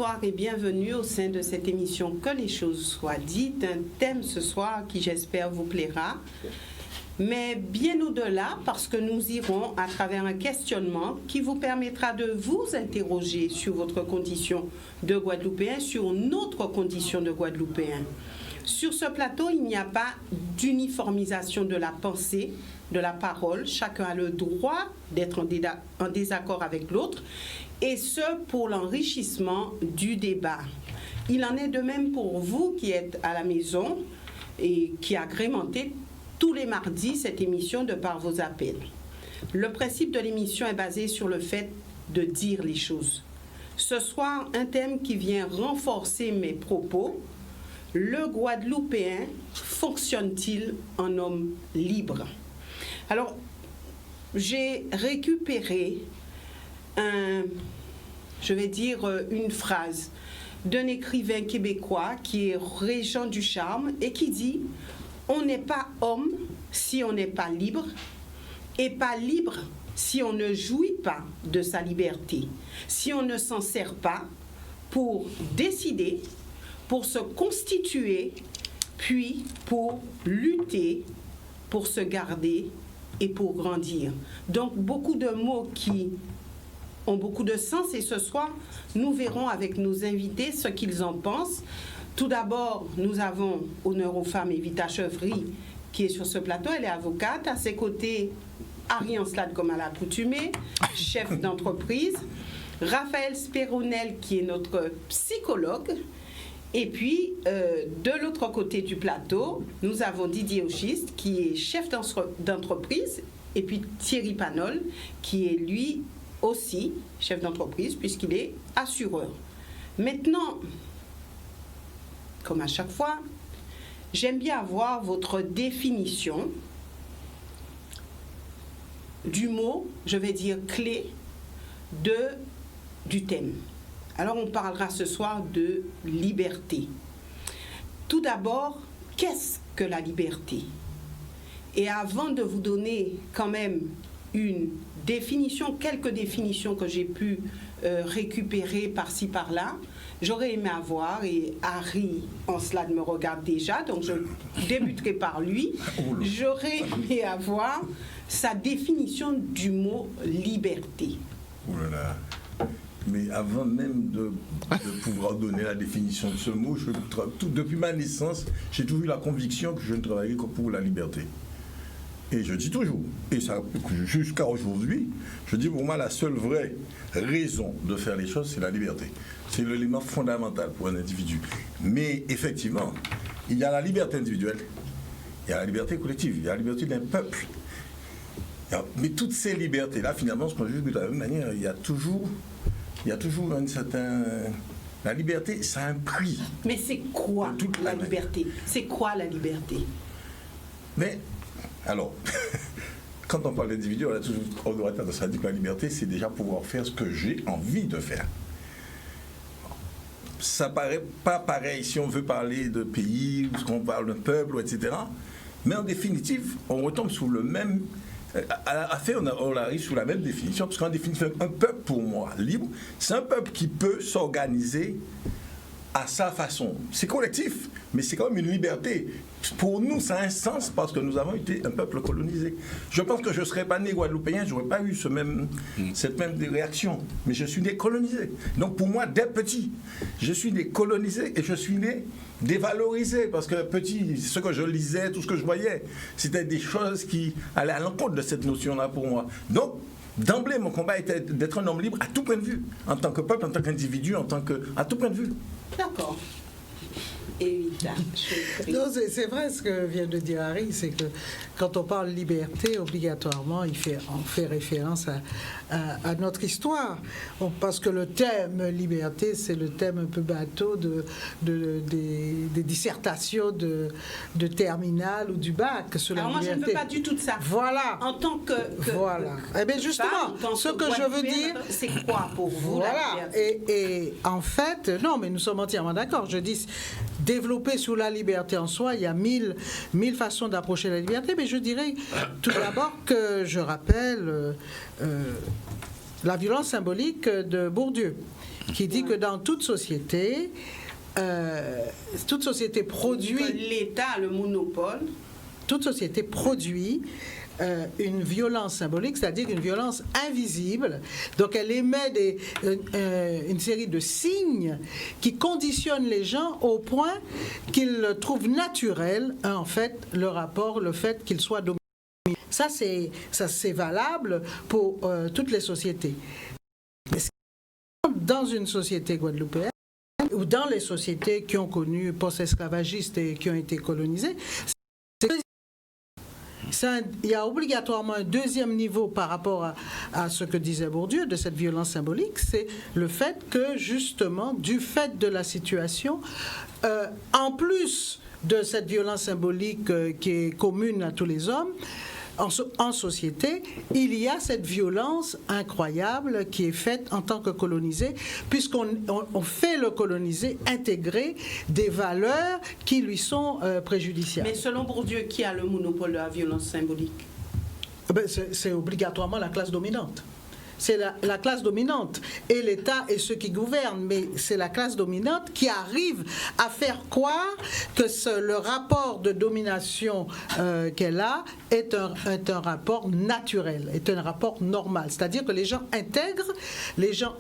Bonsoir et bienvenue au sein de cette émission Que les choses soient dites. Un thème ce soir qui j'espère vous plaira. Mais bien au-delà, parce que nous irons à travers un questionnement qui vous permettra de vous interroger sur votre condition de Guadeloupéen, sur notre condition de Guadeloupéen. Sur ce plateau, il n'y a pas d'uniformisation de la pensée, de la parole. Chacun a le droit d'être en désaccord avec l'autre, et ce pour l'enrichissement du débat. Il en est de même pour vous qui êtes à la maison et qui agrémentez tous les mardis cette émission de par vos appels. Le principe de l'émission est basé sur le fait de dire les choses. Ce soir, un thème qui vient renforcer mes propos. Le Guadeloupéen fonctionne-t-il en homme libre? Alors, j'ai récupéré une phrase d'un écrivain québécois qui est Régent Ducharme et qui dit « On n'est pas homme si on n'est pas libre et pas libre si on ne jouit pas de sa liberté, si on ne s'en sert pas pour décider, pour se constituer, puis pour lutter, pour se garder et pour grandir. » Donc, beaucoup de mots qui ont beaucoup de sens et ce soir, nous verrons avec nos invités ce qu'ils en pensent. Tout d'abord, nous avons honneur aux femmes Evita Chevry qui est sur ce plateau. Elle est avocate. À ses côtés, Harry Ancelade comme à l'accoutumée, chef d'entreprise. Raphaël Spéronel qui est notre psychologue. Et puis, de l'autre côté du plateau, nous avons Didier Auchiste, qui est chef d'entreprise, et puis Thierry Panol, qui est lui aussi chef d'entreprise, puisqu'il est assureur. Maintenant, comme à chaque fois, j'aime bien avoir votre définition du mot, je vais dire clé, du thème. Alors, on parlera ce soir de liberté. Tout d'abord, qu'est-ce que la liberté? Et avant de vous donner quand même une définition, quelques définitions que j'ai pu récupérer par-ci, par-là, j'aurais aimé avoir, et Harry Ancelade me regarde déjà, donc je débuterai par lui, j'aurais aimé avoir sa définition du mot liberté. Oh là là. Mais avant même de pouvoir donner la définition de ce mot, depuis ma naissance, j'ai toujours eu la conviction que je ne travaillais que pour la liberté. Et je dis toujours, et ça jusqu'à aujourd'hui, je dis pour moi la seule vraie raison de faire les choses, c'est la liberté. C'est l'élément fondamental pour un individu. Mais effectivement, il y a la liberté individuelle, il y a la liberté collective, il y a la liberté d'un peuple. Mais toutes ces libertés-là, finalement, ce qu'on juge de la même manière, il y a toujours un certain... La liberté, ça a un prix. Mais c'est quoi la liberté? C'est quoi la liberté? Mais, alors, quand on parle d'individu, on doit tendance à dire que la liberté, c'est déjà pouvoir faire ce que j'ai envie de faire. Ça paraît pas pareil si on veut parler de pays, ou qu'on parle d'un peuple, etc. Mais en définitive, on retombe sous le même... À la fin, on arrive sous la même définition, parce qu'en définitive, un peuple, pour moi, libre, c'est un peuple qui peut s'organiser à sa façon. C'est collectif, mais c'est quand même une liberté. Pour nous, ça a un sens parce que nous avons été un peuple colonisé. Je pense que je ne serais pas né guadeloupéen, je n'aurais pas eu cette même réaction. Mais je suis né colonisé. Donc pour moi, dès petit, je suis né colonisé et je suis né dévalorisé. Parce que petit, ce que je lisais, tout ce que je voyais, c'était des choses qui allaient à l'encontre de cette notion-là pour moi. Donc, d'emblée, mon combat était d'être un homme libre à tout point de vue. En tant que peuple, en tant qu'individu, à tout point de vue. D'accord. Non, c'est vrai ce que vient de dire Harry, c'est que quand on parle liberté, obligatoirement, on fait référence à notre histoire. Parce que le thème liberté, c'est le thème un peu bateau des dissertations de terminale ou du bac sur la liberté. Alors moi, je ne veux pas du tout de ça. Voilà. En tant que voilà. Eh bien, justement, ce que je veux dire... C'est quoi pour vous, voilà. la liberté? Et en fait, non, mais nous sommes entièrement d'accord. Je dis... Développer sous la liberté en soi, il y a mille façons d'approcher la liberté, mais je dirais tout d'abord que je rappelle la violence symbolique de Bourdieu, qui dit que dans toute société produit... Que l'État a le monopole. Toute société produit une violence symbolique, c'est-à-dire une violence invisible. Donc elle émet une série de signes qui conditionnent les gens au point qu'ils trouvent naturel, en fait, le fait qu'ils soient dominés. Ça, c'est valable pour toutes les sociétés. Mais dans une société guadeloupéenne, ou dans les sociétés qui ont connu post-esclavagistes et qui ont été colonisées, il y a obligatoirement un deuxième niveau par rapport à ce que disait Bourdieu de cette violence symbolique, c'est le fait que justement, du fait de la situation, en plus de cette violence symbolique qui est commune à tous les hommes, en société, il y a cette violence incroyable qui est faite en tant que colonisé, puisqu'on fait le colonisé intégrer des valeurs qui lui sont préjudiciables. Mais selon Bourdieu, qui a le monopole de la violence symbolique? C'est obligatoirement la classe dominante. C'est la classe dominante et l'État est ceux qui gouvernent, mais c'est la classe dominante qui arrive à faire croire que le rapport de domination qu'elle a est un rapport naturel, est un rapport normal. C'est-à-dire que les gens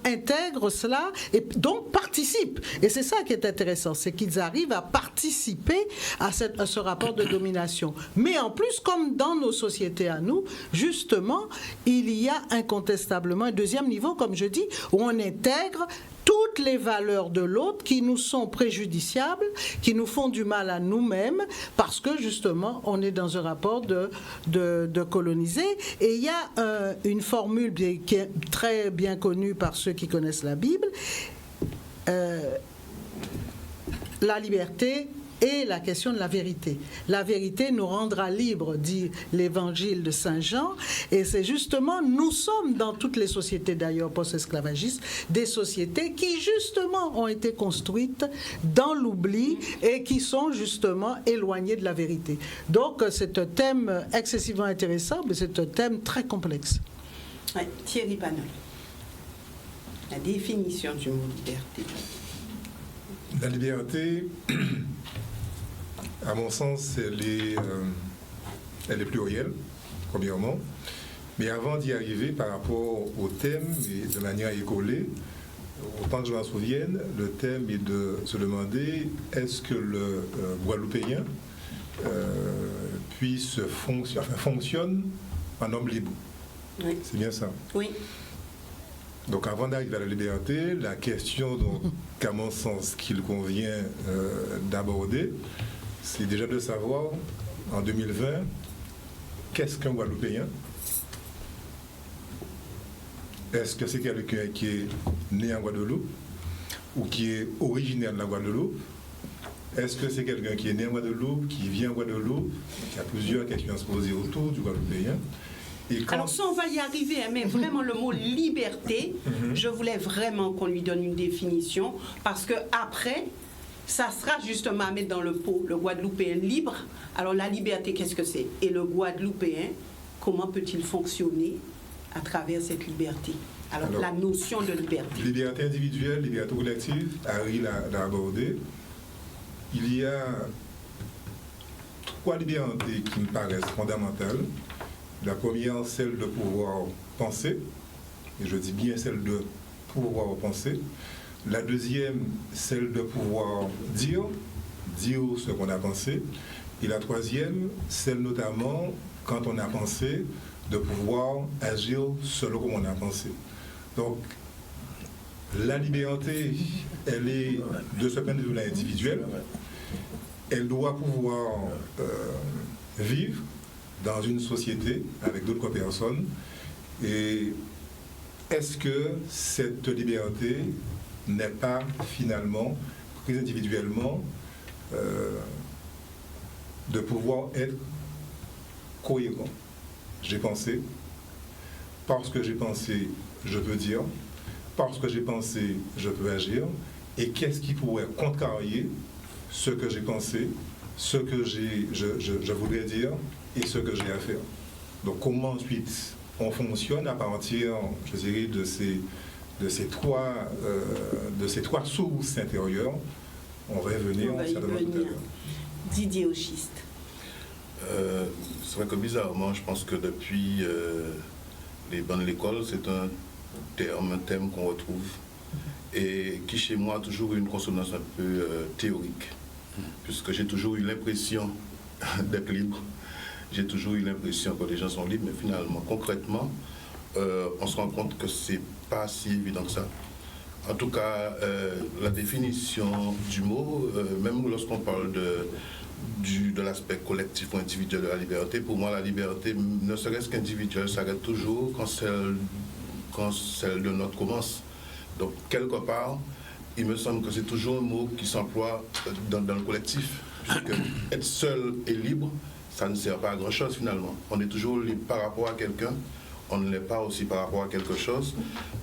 intègrent cela et donc participent. Et c'est ça qui est intéressant, c'est qu'ils arrivent à participer à ce rapport de domination. Mais en plus, comme dans nos sociétés à nous, justement, il y a incontestablement un deuxième niveau, comme je dis, où on intègre toutes les valeurs de l'autre qui nous sont préjudiciables, qui nous font du mal à nous-mêmes, parce que justement, on est dans un rapport de colonisé. Et il y a une formule qui est très bien connue par ceux qui connaissent la Bible. La liberté et la question de la vérité. La vérité nous rendra libres, dit l'évangile de Saint Jean, et c'est justement, nous sommes dans toutes les sociétés d'ailleurs post-esclavagistes, des sociétés qui justement ont été construites dans l'oubli et qui sont justement éloignées de la vérité. Donc c'est un thème excessivement intéressant, mais c'est un thème très complexe. Ouais, Thierry Panol, la définition du mot liberté. La liberté, à mon sens, elle est plurielle, premièrement. Mais avant d'y arriver, par rapport au thème, et de manière écolée, autant que je m'en souvienne, le thème est de se demander est-ce que le Guadeloupéen fonctionne en homme libre. Oui. C'est bien ça. Oui. Donc avant d'arriver à la liberté, la question qu'à mon sens qu'il convient d'aborder, c'est déjà de savoir, en 2020, qu'est-ce qu'un Guadeloupéen? Est-ce que c'est quelqu'un qui est né en Guadeloupe ou qui est originaire de la Guadeloupe? Est-ce que c'est quelqu'un qui est né en Guadeloupe, qui vient en Guadeloupe? Il y a plusieurs questions à se poser autour du Guadeloupéen. Alors ça, on va y arriver, hein, mais vraiment le mot liberté, je voulais vraiment qu'on lui donne une définition, parce que après, ça sera justement à mettre dans le pot, le Guadeloupéen libre. Alors la liberté, qu'est-ce que c'est? Et le Guadeloupéen, comment peut-il fonctionner à travers cette liberté? Alors la notion de liberté. Liberté individuelle, liberté collective, Harry l'a abordé. Il y a 3 libertés qui me paraissent fondamentales. La première, celle de pouvoir penser, et je dis bien celle de pouvoir penser. La deuxième, celle de pouvoir dire ce qu'on a pensé. Et la troisième, celle notamment, quand on a pensé, de pouvoir agir selon comme on a pensé. Donc, la liberté, elle est, de ce point de vue-là, individuelle. Elle doit pouvoir vivre dans une société avec d'autres personnes. Et est-ce que cette liberté n'est pas finalement prise individuellement de pouvoir être cohérent? J'ai pensé, parce que j'ai pensé, je peux dire, parce que j'ai pensé, je peux agir, et qu'est-ce qui pourrait contrarier ce que j'ai pensé, ce que je voudrais dire, et ce que j'ai à faire. Donc comment ensuite on fonctionne à partir, je dirais, de ces trois sources intérieures. On va y venir. Didier Auchiste. C'est vrai que bizarrement, je pense que depuis les bancs de l'école, c'est un thème qu'on retrouve et qui chez moi a toujours eu une consonance un peu théorique, puisque j'ai toujours eu l'impression d'être libre, j'ai toujours eu l'impression que les gens sont libres, mais finalement, concrètement, on se rend compte que c'est pas si évident que ça. En tout cas, la définition du mot, même lorsqu'on parle de l'aspect collectif ou individuel de la liberté, pour moi, la liberté, ne serait-ce qu'individuelle, s'arrête toujours quand celle de notre commence. Donc, quelque part, il me semble que c'est toujours un mot qui s'emploie dans le collectif, puisque être seul et libre, ça ne sert pas à grand-chose finalement. On est toujours libre par rapport à quelqu'un, on ne l'est pas aussi par rapport à quelque chose.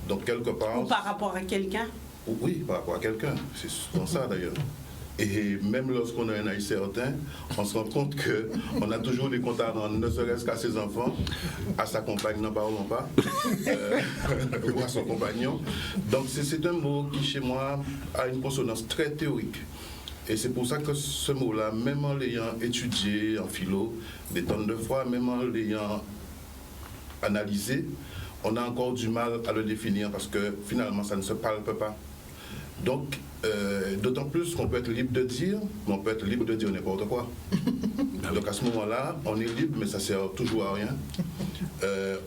Donc, quelque part... Ou par rapport à quelqu'un? Oui, par rapport à quelqu'un. C'est souvent ça d'ailleurs. Et même lorsqu'on a un âge certain, on se rend compte qu'on a toujours des comptes à rendre, ne serait-ce qu'à ses enfants, à sa compagne, n'en parlons pas, ou à son compagnon. Donc c'est un mot qui, chez moi, a une consonance très théorique. Et c'est pour ça que ce mot-là, même en l'ayant étudié en philo des tonnes de fois, même en l'ayant analysé, on a encore du mal à le définir parce que finalement, ça ne se palpe pas. Donc, d'autant plus qu'on peut être libre de dire, mais on peut être libre de dire n'importe quoi. Donc à ce moment-là, on est libre, mais ça ne sert toujours à rien.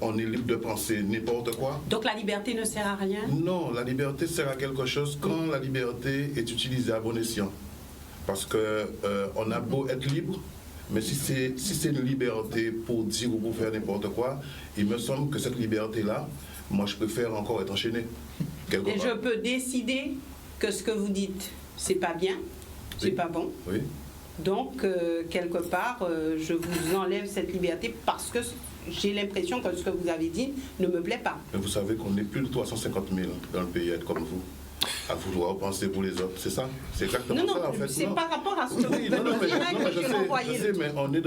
On est libre de penser n'importe quoi. Donc la liberté ne sert à rien? Non, la liberté sert à quelque chose quand la liberté est utilisée à bon escient. Parce qu'on a beau être libre, mais si c'est une liberté pour dire ou pour faire n'importe quoi, il me semble que cette liberté-là, moi je préfère encore être enchaîné. Et je peux décider que ce que vous dites, c'est pas bien, c'est pas bon. Oui. Donc, quelque part, je vous enlève cette liberté parce que j'ai l'impression que ce que vous avez dit ne me plaît pas. Mais vous savez qu'on est plus de 350 000 dans le pays à être comme vous, à vouloir penser pour les autres, c'est ça? C'est exactement ça en fait. C'est par rapport à ce que vous je sais, mais on est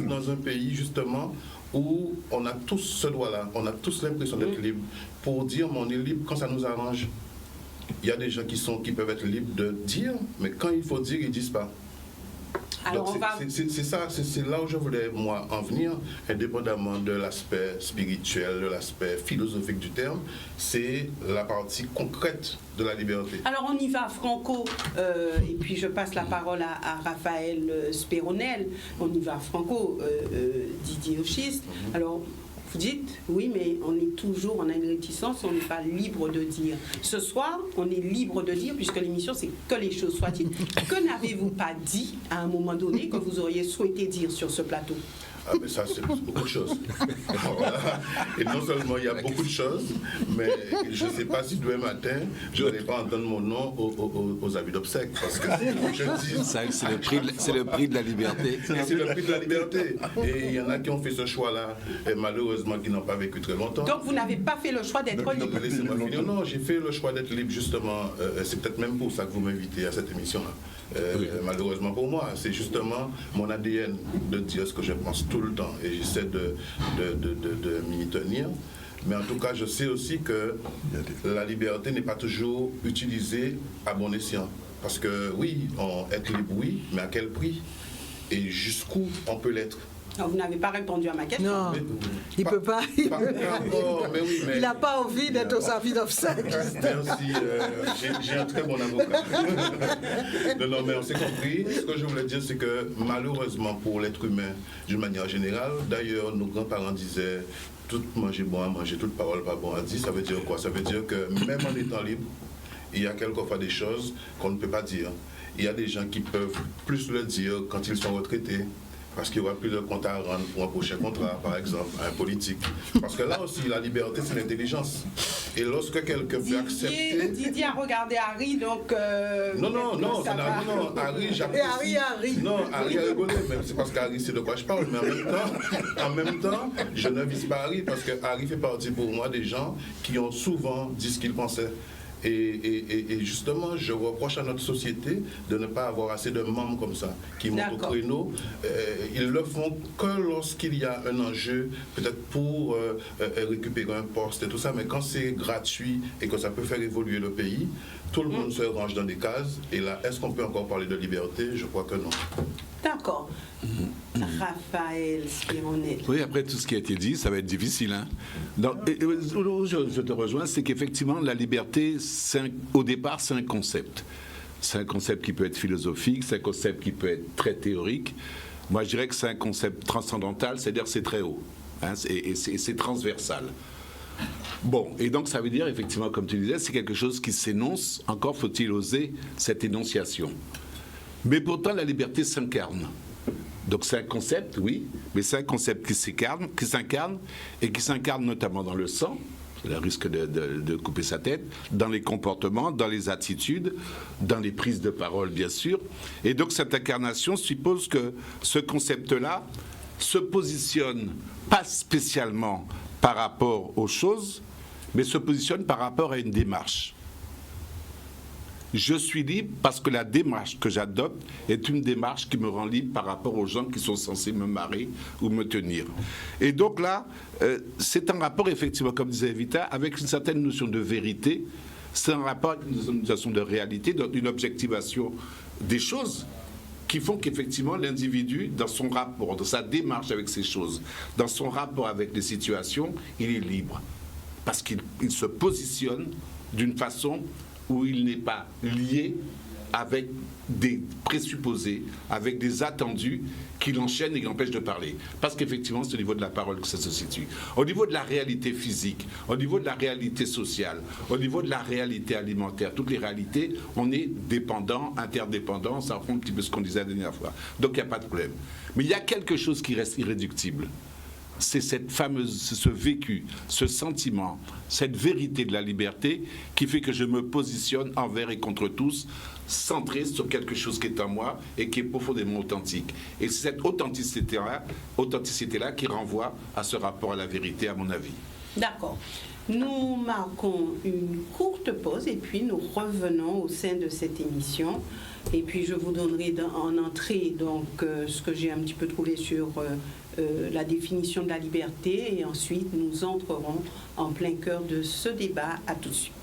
dans un pays justement où on a tous ce droit-là, on a tous l'impression d'être libre pour dire mais on est libre quand ça nous arrange. Il y a des gens qui peuvent être libres de dire, mais quand il faut dire, ils ne disent pas. Alors c'est là où je voulais, moi, en venir, indépendamment de l'aspect spirituel, de l'aspect philosophique du terme, c'est la partie concrète de la liberté. Alors on y va, Franco, et puis je passe la parole à Raphaël Spéronel. On y va, Franco, Didier Auchiste. Alors, vous dites, oui, mais on a une réticence, on n'est pas libre de dire. Ce soir, on est libre de dire, puisque l'émission, c'est que les choses soient dites. Que n'avez-vous pas dit à un moment donné que vous auriez souhaité dire sur ce plateau? Ah, mais ça, c'est beaucoup de choses. Voilà. Et non seulement il y a beaucoup de choses, mais je ne sais pas si demain matin, je n'aurai pas entendre mon nom aux avis d'obsèques. Parce que je dis. C'est le prix de la liberté. C'est le prix de la liberté. Et il y en a qui ont fait ce choix-là, et malheureusement, qui n'ont pas vécu très longtemps. Donc vous n'avez pas fait le choix d'être libre? Laissez-moi finir. Non, j'ai fait le choix d'être libre, justement. C'est peut-être même pour ça que vous m'invitez à cette émission-là. Malheureusement pour moi, c'est justement mon ADN de dire ce que je pense tout le temps et j'essaie de m'y tenir. Mais en tout cas, je sais aussi que la liberté n'est pas toujours utilisée à bon escient. Parce que oui, être libre, oui, mais à quel prix? Et jusqu'où on peut l'être? Vous n'avez pas répondu à ma question. Non, il ne peut pas. Il n'a pas envie d'être aux avis d'obsèques. Merci, j'ai un très bon avocat. non, mais on s'est compris. Ce que je voulais dire, c'est que malheureusement pour l'être humain, d'une manière générale, d'ailleurs, nos grands-parents disaient tout manger bon à manger, toute parole pas bon à dire. Ça veut dire quoi? Ça veut dire que même en étant libre, il y a quelquefois des choses qu'on ne peut pas dire. Il y a des gens qui peuvent plus le dire quand ils sont retraités. Parce qu'il n'y aura plus de compte à rendre pour un prochain contrat, par exemple, à un politique. Parce que là aussi, la liberté, c'est l'intelligence. Et lorsque quelqu'un peut accepter... Didier a regardé Harry, donc... Non, Harry, j'apprécie... Non, Harry a rigolé, même c'est parce qu'Harry sait de quoi je parle. Mais en même temps, je ne vise pas Harry, parce que Harry fait partie pour moi des gens qui ont souvent dit ce qu'ils pensaient. Et justement, je reproche à notre société de ne pas avoir assez de membres comme ça, qui montent au créneau. Ils le font que lorsqu'il y a un enjeu, peut-être pour récupérer un poste et tout ça, mais quand c'est gratuit et que ça peut faire évoluer le pays, tout le monde se range dans des cases. Et là, est-ce qu'on peut encore parler de liberté? Je crois que non. D'accord. Raphaël Spironet. Oui, après tout ce qui a été dit, ça va être difficile. Hein. Je te rejoins, c'est qu'effectivement, la liberté, au départ, c'est un concept. C'est un concept qui peut être philosophique, c'est un concept qui peut être très théorique. Moi, je dirais que c'est un concept transcendantal, c'est-à-dire c'est très haut. Hein, et c'est transversal. Bon, et donc ça veut dire, effectivement, comme tu disais, c'est quelque chose qui s'énonce. Encore faut-il oser cette énonciation. Mais pourtant, la liberté s'incarne. Donc c'est un concept, oui, mais c'est un concept qui s'incarne et qui s'incarne notamment dans le sang, le risque de couper sa tête, dans les comportements, dans les attitudes, dans les prises de parole, bien sûr. Et donc cette incarnation suppose que ce concept-là se positionne pas spécialement par rapport aux choses, mais se positionne par rapport à une démarche. Je suis libre parce que la démarche que j'adopte est une démarche qui me rend libre par rapport aux gens qui sont censés me marrer ou me tenir. Et donc là, c'est un rapport, effectivement, comme disait Evita, avec une certaine notion de vérité. C'est un rapport avec une notion de réalité, d'une objectivation des choses qui font qu'effectivement l'individu, dans son rapport, dans sa démarche avec ces choses, dans son rapport avec les situations, il est libre. Parce qu'il se positionne d'une façon où il n'est pas lié avec des présupposés, avec des attendus qui l'enchaînent et qui l'empêchent de parler. Parce qu'effectivement, c'est au niveau de la parole que ça se situe. Au niveau de la réalité physique, au niveau de la réalité sociale, au niveau de la réalité alimentaire, toutes les réalités, on est dépendant, interdépendant, ça reprend un petit peu ce qu'on disait la dernière fois. Donc il n'y a pas de problème. Mais il y a quelque chose qui reste irréductible. C'est ce vécu, ce sentiment, cette vérité de la liberté qui fait que je me positionne envers et contre tous, centré sur quelque chose qui est en moi et qui est profondément authentique. Et c'est cette authenticité-là qui renvoie à ce rapport à la vérité, à mon avis. D'accord. Nous marquons une courte pause et puis nous revenons au sein de cette émission. Et puis je vous donnerai en entrée donc, ce que j'ai un petit peu trouvé sur la définition de la liberté. Et ensuite, nous entrerons en plein cœur de ce débat. À tout de suite.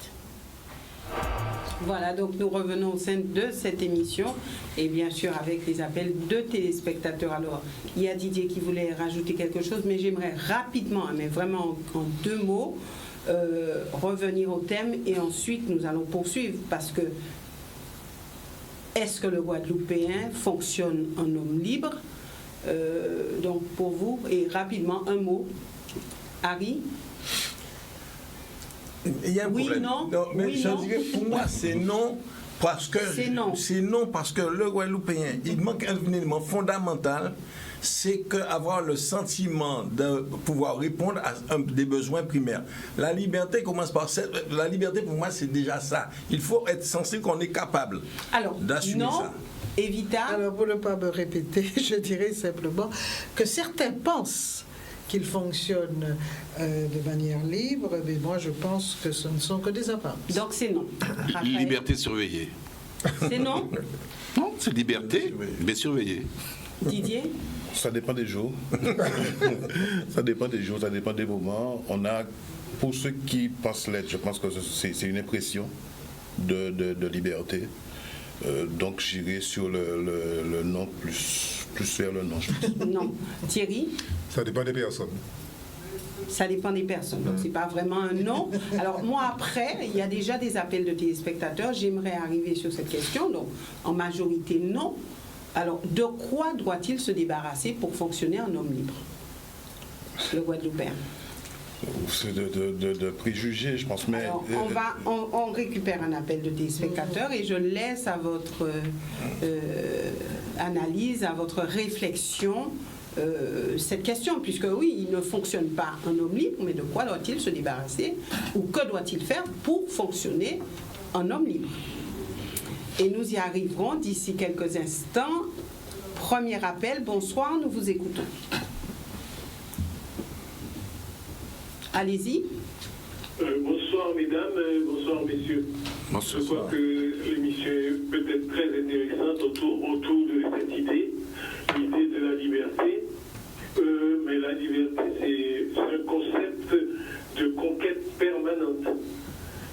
Voilà, donc nous revenons au sein de cette émission et bien sûr avec les appels de téléspectateurs. Alors, il y a Didier qui voulait rajouter quelque chose, mais j'aimerais rapidement, mais vraiment en 2 mots, revenir au thème et ensuite nous allons poursuivre parce que est-ce que le Guadeloupéen fonctionne en homme libre? Donc pour vous, et rapidement un mot, Harry? Il y a un problème. Non, mais oui, je non. dirais pour moi c'est non parce que le Guadeloupéen, il manque un élément fondamental, c'est qu'avoir le sentiment de pouvoir répondre à des besoins primaires. La liberté commence par la liberté pour moi c'est déjà ça. Il faut être sensible qu'on est capable d'assumer ça. Evita. Alors pour ne pas me répéter, je dirais simplement que certains pensent qu'il fonctionne de manière libre, mais moi je pense que ce ne sont que des apparences. Donc c'est non. Raphaël. Liberté surveillée. C'est non? Non, c'est liberté, mais surveillée. Didier? Ça dépend des jours. Ça dépend des jours, ça dépend des moments. On a, pour ceux qui pensent l'être, je pense que c'est une impression de liberté. Donc j'irai sur le non, plus vers le non, je pense. Non. Thierry? Ça dépend des personnes. Ça dépend des personnes, donc c'est pas vraiment un non. Alors moi après, il y a déjà des appels de téléspectateurs, j'aimerais arriver sur cette question, donc en majorité non. Alors de quoi doit-il se débarrasser pour fonctionner en homme libre, le Guadeloupéen? C'est de préjugés, je pense. Mais alors, on récupère un appel de téléspectateurs et je laisse à votre analyse, à votre réflexion cette question, puisque oui, il ne fonctionne pas en homme libre, mais de quoi doit-il se débarrasser ou que doit-il faire pour fonctionner en homme libre? Et nous y arriverons d'ici quelques instants. Premier appel, bonsoir, nous vous écoutons. Allez-y. Bonsoir mesdames, bonsoir messieurs. Bonsoir. Je crois que l'émission est peut-être très intéressante autour de cette idée de la liberté. Mais la liberté, c'est un concept de conquête permanente.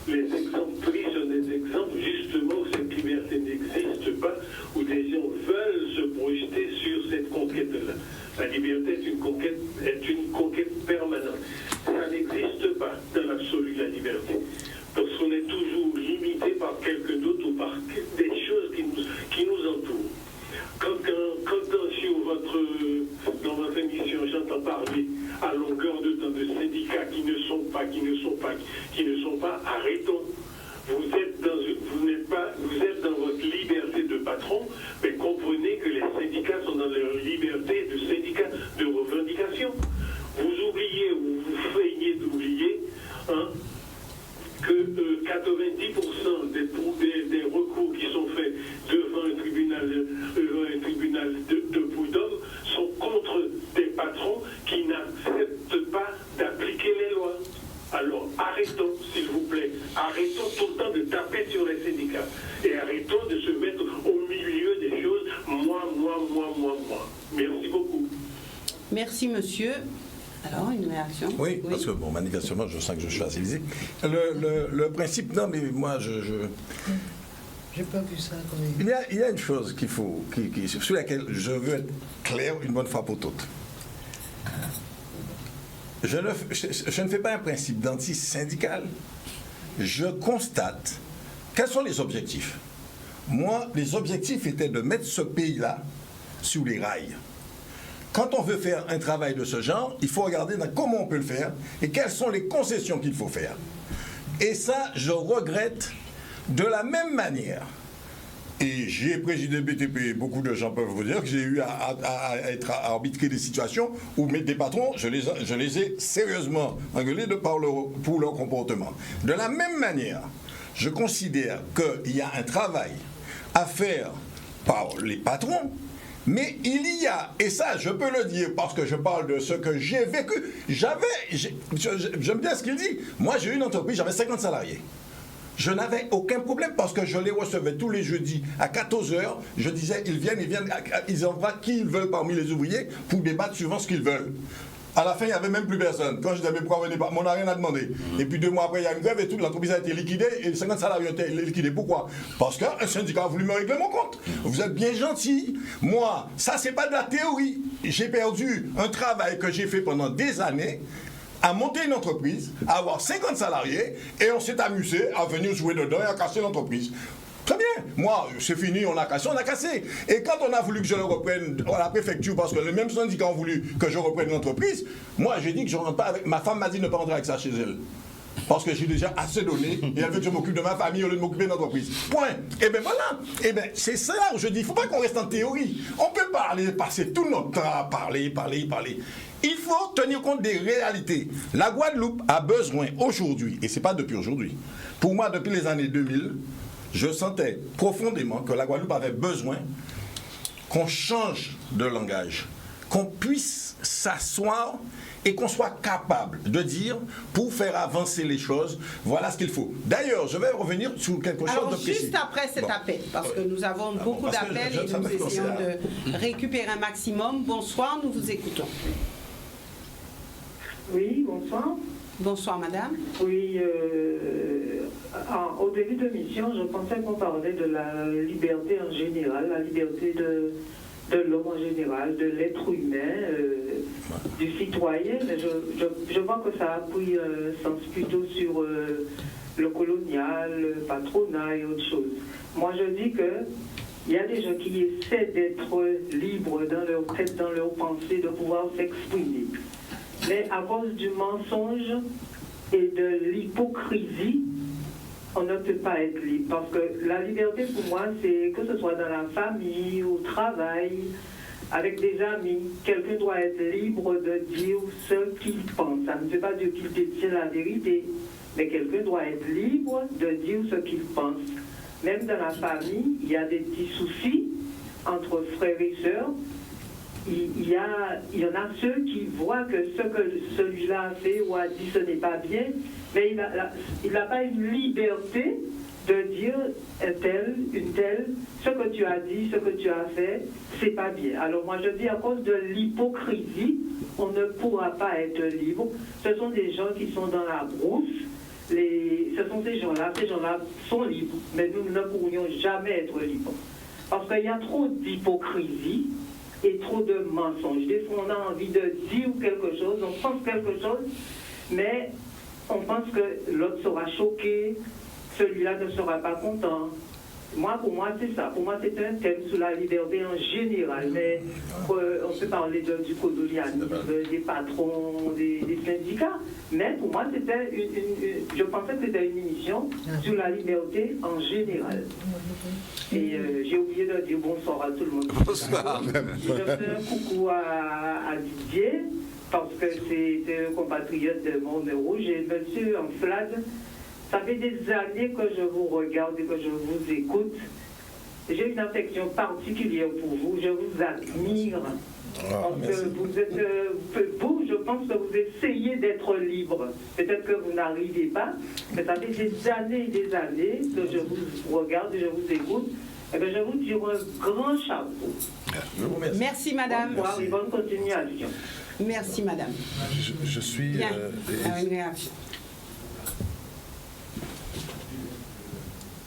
Les exemples pris sont des exemples justement où cette liberté n'existe pas, où des gens veulent se projeter sur cette conquête-là. La liberté est une conquête permanente. Ça n'existe pas dans l'absolu, la liberté. Parce qu'on est toujours limité par quelqu'un d'autre ou par des choses qui nous entourent. Quand dans votre émission, j'entends parler à longueur de temps de syndicats qui ne sont pas, arrêtons. Vous êtes dans votre liberté de patron, mais comprenez que les syndicats sont dans leur liberté de syndicat de revendication. Vous oubliez ou vous feignez d'oublier que 90% des recours qui sont faits devant un tribunal de prud'homme sont contre des patrons qui n'acceptent pas d'appliquer les lois. Alors arrêtons, s'il vous plaît, arrêtons tout le temps de taper sur les syndicats et arrêtons de se mettre au milieu des choses, moi. Merci beaucoup. Merci, monsieur. Alors, une réaction? Oui, parce que, bon, manifestement, je sens que je suis civilisé. Le principe, non, mais moi, J'ai pas vu ça quand même. il y a une chose sur laquelle je veux être clair une bonne fois pour toutes. Je ne fais pas un principe d'anti-syndical. Je constate quels sont les objectifs. Moi, les objectifs étaient de mettre ce pays-là sur les rails. Quand on veut faire un travail de ce genre, il faut regarder comment on peut le faire et quelles sont les concessions qu'il faut faire. Et ça, je regrette de la même manière. Et j'ai présidé BTP, beaucoup de gens peuvent vous dire que j'ai eu à arbitrer des situations où des patrons, je les ai sérieusement engueulés pour leur comportement. De la même manière, je considère qu'il y a un travail à faire par les patrons. Mais il y a, et ça je peux le dire parce que je parle de ce que j'ai vécu, je me dis ce qu'il dit, moi j'ai eu une entreprise, j'avais 50 salariés. Je n'avais aucun problème parce que je les recevais tous les jeudis à 14h, je disais ils viennent, ils envoient qui ils veulent parmi les ouvriers pour débattre suivant ce qu'ils veulent. À la fin, il n'y avait même plus personne. Quand je disais, mais pourquoi venez pas? On n'a rien à demander. Et puis 2 mois après, il y a une grève et toute l'entreprise a été liquidée et les 50 salariés ont été liquidés. Pourquoi? Parce qu'un syndicat a voulu me régler mon compte. Vous êtes bien gentil. Moi, ça, c'est pas de la théorie. J'ai perdu un travail que j'ai fait pendant des années à monter une entreprise, à avoir 50 salariés et on s'est amusé à venir jouer dedans et à casser l'entreprise. Très bien, moi, c'est fini, on a cassé. Et quand on a voulu que je le reprenne à la préfecture, parce que les mêmes syndicats ont voulu que je reprenne l'entreprise, moi j'ai dit que je ne rentre pas avec. Ma femme m'a dit de ne pas rentrer avec ça chez elle. Parce que j'ai déjà assez donné et elle veut que je m'occupe de ma famille au lieu de m'occuper de l'entreprise. Point. Et bien voilà. Et bien c'est ça où je dis, il ne faut pas qu'on reste en théorie. On peut pas aller passer tout notre temps à parler. Il faut tenir compte des réalités. La Guadeloupe a besoin aujourd'hui, et ce n'est pas depuis aujourd'hui, pour moi depuis les années 2000, je sentais profondément que la Guadeloupe avait besoin qu'on change de langage, qu'on puisse s'asseoir et qu'on soit capable de dire, pour faire avancer les choses, voilà ce qu'il faut. D'ailleurs, je vais revenir sur quelque chose de précis. Juste après cet appel, parce que nous avons beaucoup d'appels et nous essayons de récupérer un maximum. Bonsoir, nous vous écoutons. Oui, bonsoir. Bonsoir, madame. Oui, au début de l'émission, je pensais qu'on parlait de la liberté en général, la liberté de l'homme en général, de l'être humain, du citoyen, mais je vois que ça a pris un sens plutôt sur le colonial, le patronat et autre chose. Moi, je dis qu'il y a des gens qui essaient d'être libres dans leur tête, dans leur pensée, de pouvoir s'exprimer. Mais à cause du mensonge et de l'hypocrisie, on ne peut pas être libre. Parce que la liberté, pour moi, c'est que ce soit dans la famille, au travail, avec des amis. Quelqu'un doit être libre de dire ce qu'il pense. Ça ne veut pas dire qu'il détient la vérité, mais quelqu'un doit être libre de dire ce qu'il pense. Même dans la famille, il y a des petits soucis entre frères et sœurs. Il y en a ceux qui voient que ce que celui-là a fait ou a dit ce n'est pas bien, mais il n'a pas une liberté de dire une telle, ce que tu as dit, ce que tu as fait, c'est pas bien. Alors moi je dis à cause de l'hypocrisie, on ne pourra pas être libre. Ce sont des gens qui sont dans la brousse. Ce sont ces gens-là sont libres, mais nous ne pourrions jamais être libres. Parce qu'il y a trop d'hypocrisie et trop de mensonges. Des fois, on a envie de dire quelque chose, on pense quelque chose, mais on pense que l'autre sera choqué, celui-là ne sera pas content. Pour moi, c'est ça. Pour moi, c'est un thème sur la liberté en général. Mais on peut parler du codolianisme, des patrons, des syndicats. Mais pour moi, je pensais que c'était une émission sur la liberté en général. Et j'ai oublié de dire bonsoir à tout le monde. Bonsoir. Je fais un coucou à Didier, parce que c'est un compatriote de Mont-Rouge. Et monsieur Enflade, ça fait des années que je vous regarde et que je vous écoute. J'ai une affection particulière pour vous. Je vous admire. Parce que vous êtes, je pense que vous essayez d'être libre. Peut-être que vous n'arrivez pas, mais ça fait des années et des années que je vous regarde et je vous écoute. Eh bien, je vous tire un grand chapeau. Merci, madame. Au revoir et bonne continuation. Merci, madame. Je suis... Bien. Une réaction.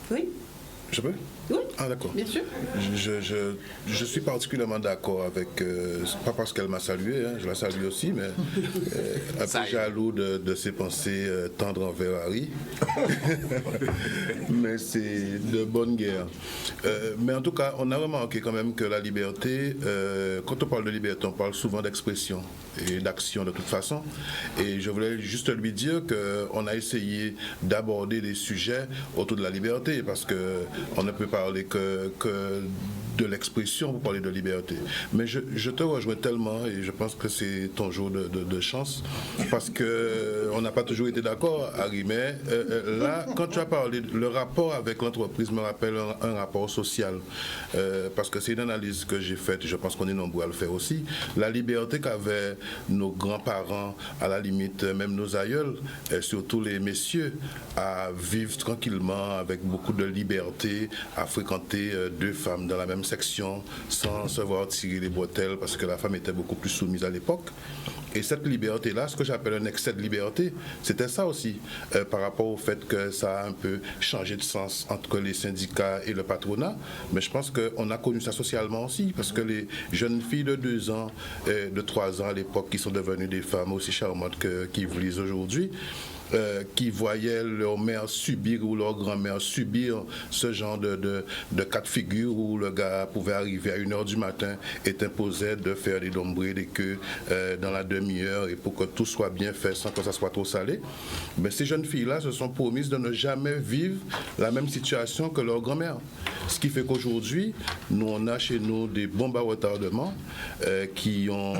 Oui. Je peux? Oui. Ah, d'accord. Bien sûr. Je suis particulièrement d'accord avec, pas parce qu'elle m'a salué, hein, je la salue aussi, mais un peu jaloux de ses pensées tendres envers Harry. Mais c'est de bonne guerre. Mais en tout cas, on a remarqué quand même que la liberté, quand on parle de liberté, on parle souvent d'expression et d'action de toute façon. Et je voulais juste lui dire qu'on a essayé d'aborder des sujets autour de la liberté, parce qu'on ne peut parler que de l'expression pour parler de liberté. Mais je te rejoins tellement, et je pense que c'est ton jour de chance, parce qu'on n'a pas toujours été d'accord, Harry, mais là, quand tu as parlé, le rapport avec l'entreprise me rappelle un rapport social, parce que c'est une analyse que j'ai faite, et je pense qu'on est nombreux à le faire aussi. La liberté qu'avaient nos grands-parents, à la limite même nos aïeuls, et surtout les messieurs, à vivre tranquillement avec beaucoup de liberté, à fréquenter deux femmes dans la même section sans se voir tirer les bretelles, parce que la femme était beaucoup plus soumise à l'époque. Et cette liberté-là, ce que j'appelle un excès de liberté, c'était ça aussi, par rapport au fait que ça a un peu changé de sens entre les syndicats et le patronat. Mais je pense qu'on a connu ça socialement aussi, parce que les jeunes filles de 2 ans, de 3 ans à l'époque, qui sont devenues des femmes aussi charmantes qu'ils vous lisent aujourd'hui, qui voyaient leur mère subir ou leur grand-mère subir ce genre de cas de figure où le gars pouvait arriver à 1h du matin et t'imposait de faire des dombrés, des queues dans la demi-heure, et pour que tout soit bien fait sans que ça soit trop salé. Mais ces jeunes filles-là se sont promises de ne jamais vivre la même situation que leur grand-mère. Ce qui fait qu'aujourd'hui, nous, on a chez nous des bombes à retardement qui ont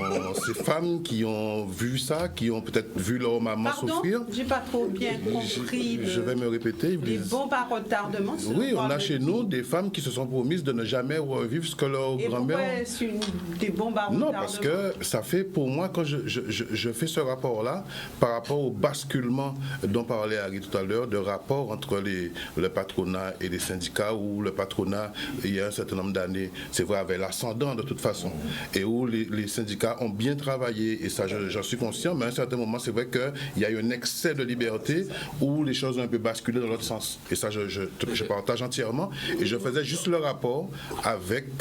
ces femmes qui ont vu ça, qui ont peut-être vu leur maman souffrir. J'ai pas trop bien compris. Je vais me répéter. Les bombes à retardement. Oui, on a chez nous des femmes qui se sont promises de ne jamais revivre ce que leur grand-mère... Et pourquoi est-ce des bombes à retardement? Non, parce que ça fait, pour moi, quand je fais ce rapport-là, par rapport au basculement dont parlait Harry tout à l'heure, de rapport entre le patronat et les syndicats, où le patronat, il y a un certain nombre d'années, c'est vrai, avait l'ascendant de toute façon, et où les syndicats ont bien travaillé, et ça, j'en suis conscient, mais à un certain moment, c'est vrai qu'il y a eu un excès de liberté où les choses ont un peu basculé dans l'autre sens. Et ça, je partage entièrement. Et je faisais juste le rapport avec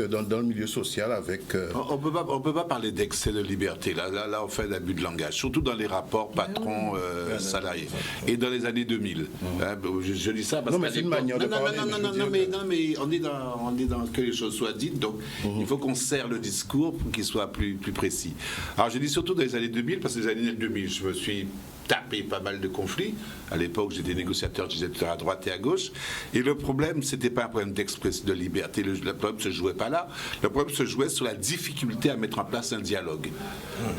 dans le milieu social, avec... On peut pas parler d'excès de liberté. Là, on fait d'abus de langage. Surtout dans les rapports patron-salarié. Et dans les années 2000. Je dis ça parce que... Non, mais c'est une manière de parler. Non, mais on est dans que les choses soient dites. Donc, il faut qu'on serre le discours pour qu'il soit plus précis. Alors, je dis surtout dans les années 2000, parce que les années 2000, je me suis tapé pas mal de conflits. À l'époque, j'étais négociateur, j'étais à droite et à gauche. Et le problème, c'était pas un problème d'expression de liberté. Le problème se jouait pas là. Le problème se jouait sur la difficulté à mettre en place un dialogue.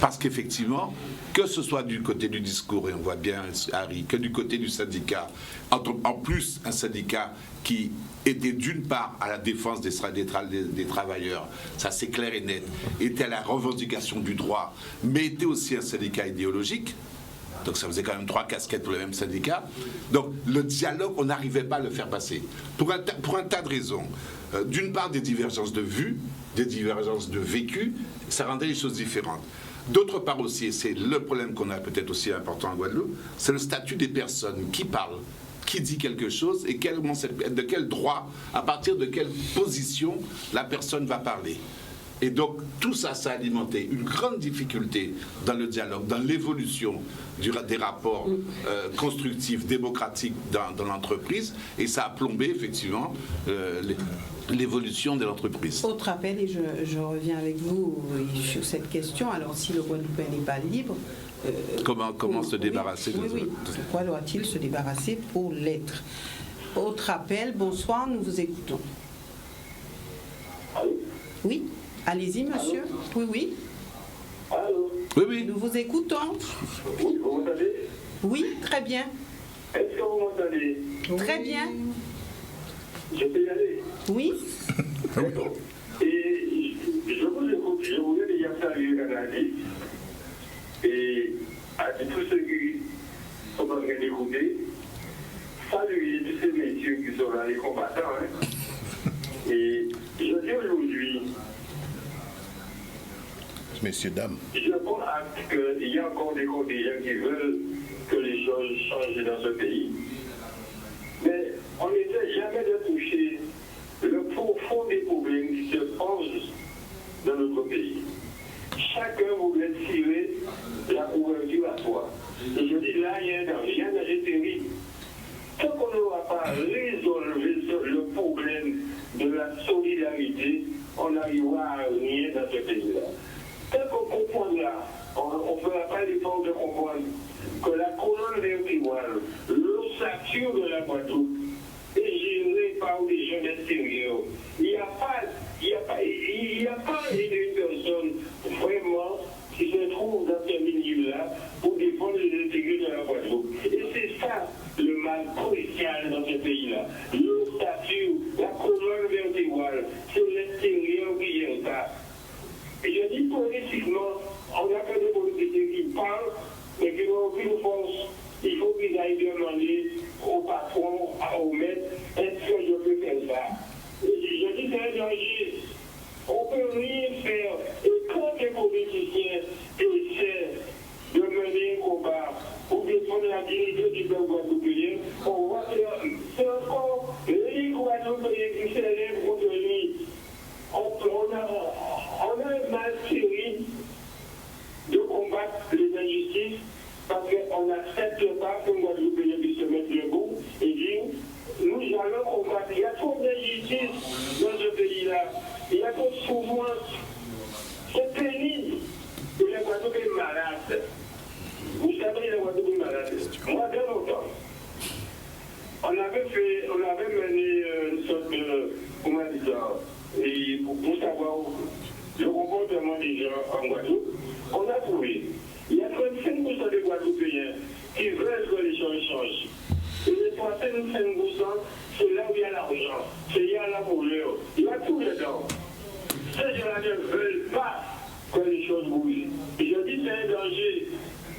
Parce qu'effectivement, que ce soit du côté du discours, et on voit bien, Harry, que du côté du syndicat, en plus un syndicat qui était d'une part à la défense des travailleurs, ça c'est clair et net, était à la revendication du droit, mais était aussi un syndicat idéologique. Donc ça faisait quand même 3 casquettes pour le même syndicat. Donc le dialogue, on n'arrivait pas à le faire passer. Pour un tas de raisons. D'une part, des divergences de vues, des divergences de vécu, ça rendait les choses différentes. D'autre part aussi, et c'est le problème qu'on a peut-être aussi important en Guadeloupe, c'est le statut des personnes qui parlent, qui dit quelque chose et de quel droit, à partir de quelle position la personne va parler. Et donc, tout ça, ça a alimenté une grande difficulté dans le dialogue, dans l'évolution des rapports constructifs, démocratiques dans l'entreprise, et ça a plombé, effectivement, l'évolution de l'entreprise. Autre appel, et je reviens avec vous sur cette question. Alors, si le Guadeloupéen n'est pas libre... Comment se débarrasser de ça? Oui. Pourquoi doit-il se débarrasser pour l'être? Autre appel, bonsoir, nous vous écoutons. Oui, allez-y, monsieur. Oui. Allô? Oui. Nous vous écoutons. Oui, vous m'entendez? Oui, très bien. Est-ce que vous m'entendez? Très bien. Je peux y aller? Oui. D'accord. Et je vous écoute, je voulais déjà saluer l'analyse et à tous ceux qui sont en train d'écouter, saluer tous ces messieurs qui sont là, les combattants. Et je dis aujourd'hui, messieurs, dames, je prends acte qu'il y a encore des contingents qui veulent que les choses changent dans ce pays. Mais on n'essaie jamais de toucher le profond des problèmes qui se posent dans notre pays. Chacun voudrait tirer la couverture à soi. Et je dis là, il y a un danger terrible. Tant qu'on n'aura pas résolvé le problème de la solidarité, on n'arrivera à rien dans ce pays-là. Tant qu'on comprendra, on ne fera pas l'effort de comprendre que la colonne vertébrale, l'ossature de la Guadeloupe, est gérée par des gens extérieurs. Il n'y a pas une personne vraiment qui se trouve dans ce milieu-là pour défendre les intérêts de la Guadeloupe. Et c'est ça le mal crucial dans ce pays-là. L'ossature, la colonne vertébrale, c'est l'extérieur qui gère ça. Et je dis politiquement, on n'a pas de politiciens qui parlent, mais qui n'ont aucune force. Il faut qu'ils aillent demander au patron, au maître, est-ce que je peux faire ça? Et je dis c'est un danger. On ne peut rien faire. Et quand les politiciens essaient de mener un combat pour défendre la dignité du peuple guadeloupéen, on voit que c'est encore les Guadeloupéens qui s'élèvent contre lui. On a un mal série de combattre les injustices parce qu'on n'accepte pas qu'un Guadeloupéen puisse se mettre debout et dire nous allons combattre. Il y a trop d'injustice dans ce pays-là. Il y a trop de souffrance. C'est pénible. Et la Guadeloupe est malade. Vous savez, la Guadeloupe est malade. Moi, bien longtemps, on avait mené une sorte de, comment dire ça, et pour savoir le comportement des gens en Guadeloupe, on a trouvé. Il y a 35% des Guadeloupéens qui veulent que les choses changent. Et les 35%, c'est là où il y a l'argent, c'est là où il y a l'amour, il y a tout dedans. Ces gens-là ne veulent pas que les choses bougent. Et je dis c'est un danger.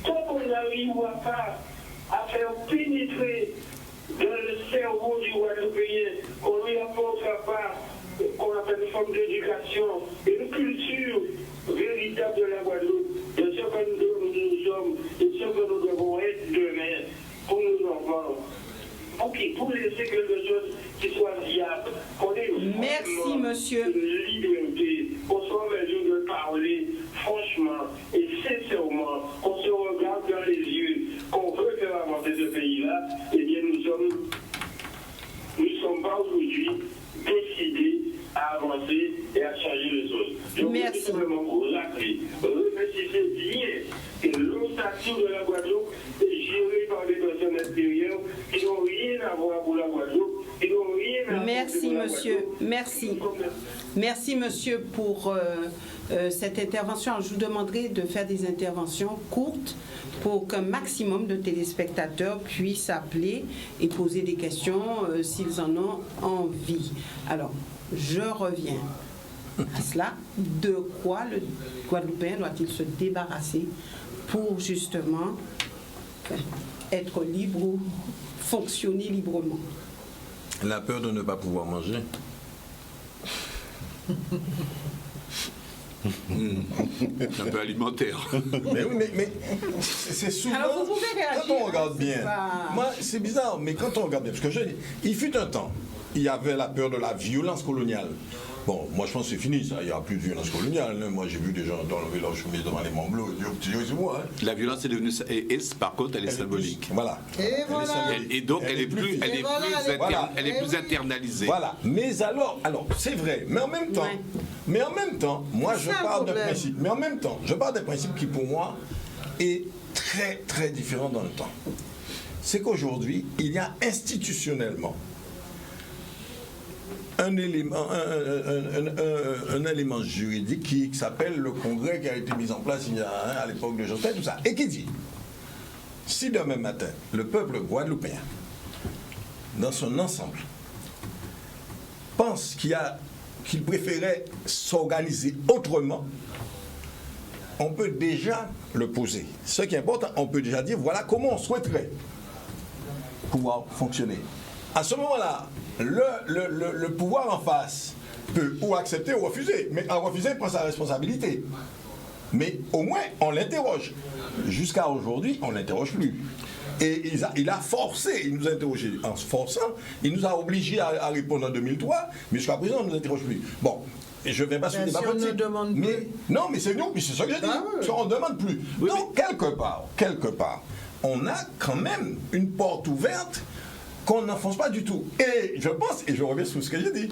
Tant qu'on n'arrivera pas à faire pénétrer dans le cerveau du Guadeloupéen, qu'on lui apportera pas qu'on appelle une forme d'éducation, une culture véritable de la Guadeloupe, de ce que nous sommes et ce que nous devons être demain pour nos enfants. Pour laisser quelque chose qui soit viable, qu'on ait merci, monsieur. Une liberté, qu'on soit en mesure de parler franchement et sincèrement, qu'on se regarde dans les yeux, qu'on veut faire avancer ce pays-là, eh bien nous sommes pas aujourd'hui décidés à avancer et à changer les choses. Je merci. veux simplement vous rappeler, réfléchissez bien que l'ossature de la Guadeloupe est gérée par des personnes extérieures qui n'ont rien à voir pour la Guadeloupe, qui n'ont rien à voir merci, pour la monsieur. Guadeloupe. Merci. Merci, monsieur, pour cette intervention. Je vous demanderai de faire des interventions courtes pour qu'un maximum de téléspectateurs puissent appeler et poser des questions s'ils en ont envie. Alors, je reviens à cela. De quoi le Guadeloupéen doit-il se débarrasser pour justement être libre ou fonctionner librement. La peur de ne pas pouvoir manger. Un peu alimentaire. Mais oui, mais c'est souvent. Alors, vous pouvez réagir, quand on regarde hein, bien, c'est pas- moi, c'est bizarre, mais quand on regarde bien, parce que il fut un temps, il y avait la peur de la violence coloniale. Bon, moi je pense que c'est fini, ça, il n'y a plus de violence coloniale. Hein. Moi j'ai vu des gens enlever leur chemise devant les Montblancs, c'est moi. Hein. La violence est devenue. Et par contre, elle est symbolique. Voilà. Et voilà. Et donc, elle est plus internalisée. Voilà. Mais alors, c'est vrai. Mais en même temps, moi je C'est ça le parle d'un problème. principe. Mais en même temps, je parle d'un principe qui pour moi est très très différent dans le temps. C'est qu'aujourd'hui, il y a institutionnellement un élément juridique qui s'appelle le Congrès, qui a été mis en place il y a à l'époque de Jospin, tout ça, et qui dit, si demain matin, le peuple guadeloupéen, dans son ensemble, pense qu'il préférait s'organiser autrement, on peut déjà le poser. Ce qui est important, on peut déjà dire, voilà comment on souhaiterait pouvoir fonctionner. À ce moment-là, le pouvoir en face peut ou accepter ou refuser. Mais en refuser, il prend sa responsabilité. Mais au moins, on l'interroge. Jusqu'à aujourd'hui, on ne l'interroge plus. Et il a forcé, il nous a interrogé. En se forçant, il nous a obligés à répondre en 2003, mais jusqu'à présent, on ne nous interroge plus. Bon, et je ne vais pas sur le débat politique. Si on ne demande plus. Mais, non, mais c'est nous, c'est ça que j'ai dit. Ouais. On ne demande plus. Oui, donc, quelque part, on a quand même une porte ouverte qu'on n'enfonce pas du tout. Et je pense, et je reviens sur ce que j'ai dit,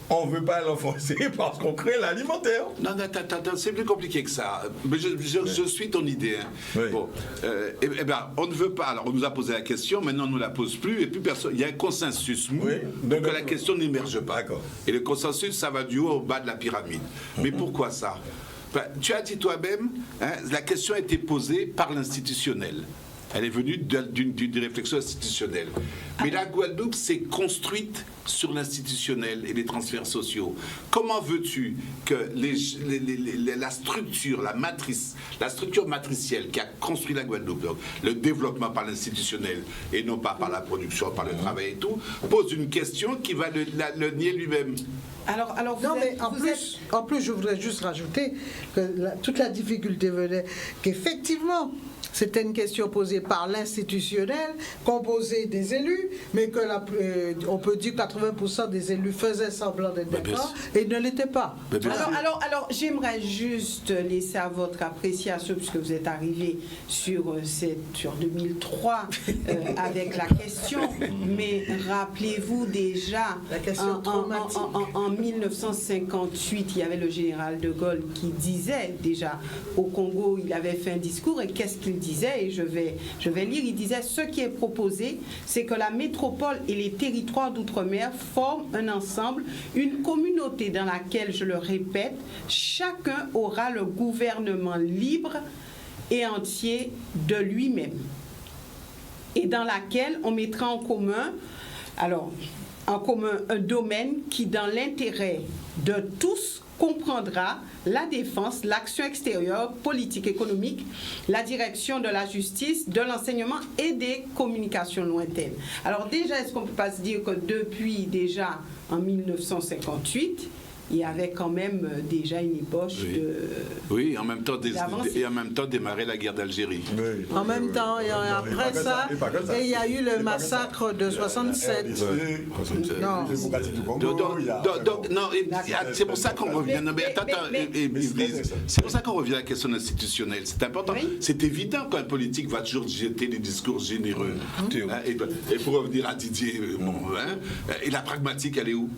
on ne veut pas l'enfoncer parce qu'on crée l'alimentaire. Non, attends, c'est plus compliqué que ça. Mais je suis ton idée. Hein. Oui. Bon, on ne veut pas. Alors, on nous a posé la question, maintenant on ne nous la pose plus, et puis personne. Il y a un consensus mou Oui. que la question n'émerge pas. D'accord. Et le consensus, ça va du haut au bas de la pyramide. Mais pourquoi ça? Tu as dit toi-même, hein, la question a été posée par l'institutionnel. Elle est venue d'une réflexion institutionnelle. Mais la Guadeloupe s'est construite sur l'institutionnel et les transferts sociaux. Comment veux-tu que la structure, la structure matricielle qui a construit la Guadeloupe, donc le développement par l'institutionnel et non pas par la production, par le travail et tout, pose une question qui va le nier lui-même? Alors Non, mais en plus, je voudrais juste rajouter que toute la difficulté venait qu'effectivement, c'était une question posée par l'institutionnel, composée des élus, mais que on peut dire que 80% des élus faisaient semblant d'être d'accord et ne l'étaient pas. Alors, j'aimerais juste laisser à votre appréciation, puisque vous êtes arrivé sur 2003 avec la question, mais rappelez-vous déjà, La question traumatique. en 1958, il y avait le général de Gaulle qui disait déjà au Congo, il avait fait un discours, et qu'est-ce qu'il disait? Et je vais lire, il disait: ce qui est proposé, c'est que la métropole et les territoires d'outre-mer forment un ensemble, une communauté dans laquelle, je le répète, chacun aura le gouvernement libre et entier de lui-même, et dans laquelle on mettra en commun un domaine qui, dans l'intérêt de tous, comprendra la défense, l'action extérieure, politique, économique, la direction de la justice, de l'enseignement et des communications lointaines. Alors déjà, est-ce qu'on ne peut pas se dire que depuis déjà en 1958, il y avait quand même déjà une ébauche de... Oui, en même temps, démarrer la guerre d'Algérie. Oui. En même temps, et après ça, il y a eu le massacre de 67. Non. C'est pour ça qu'on revient. C'est pour ça qu'on revient à la question institutionnelle. C'est important. Oui. C'est évident qu'un politique va toujours jeter des discours généreux. Et pour revenir à Didier, et la pragmatique, elle est où?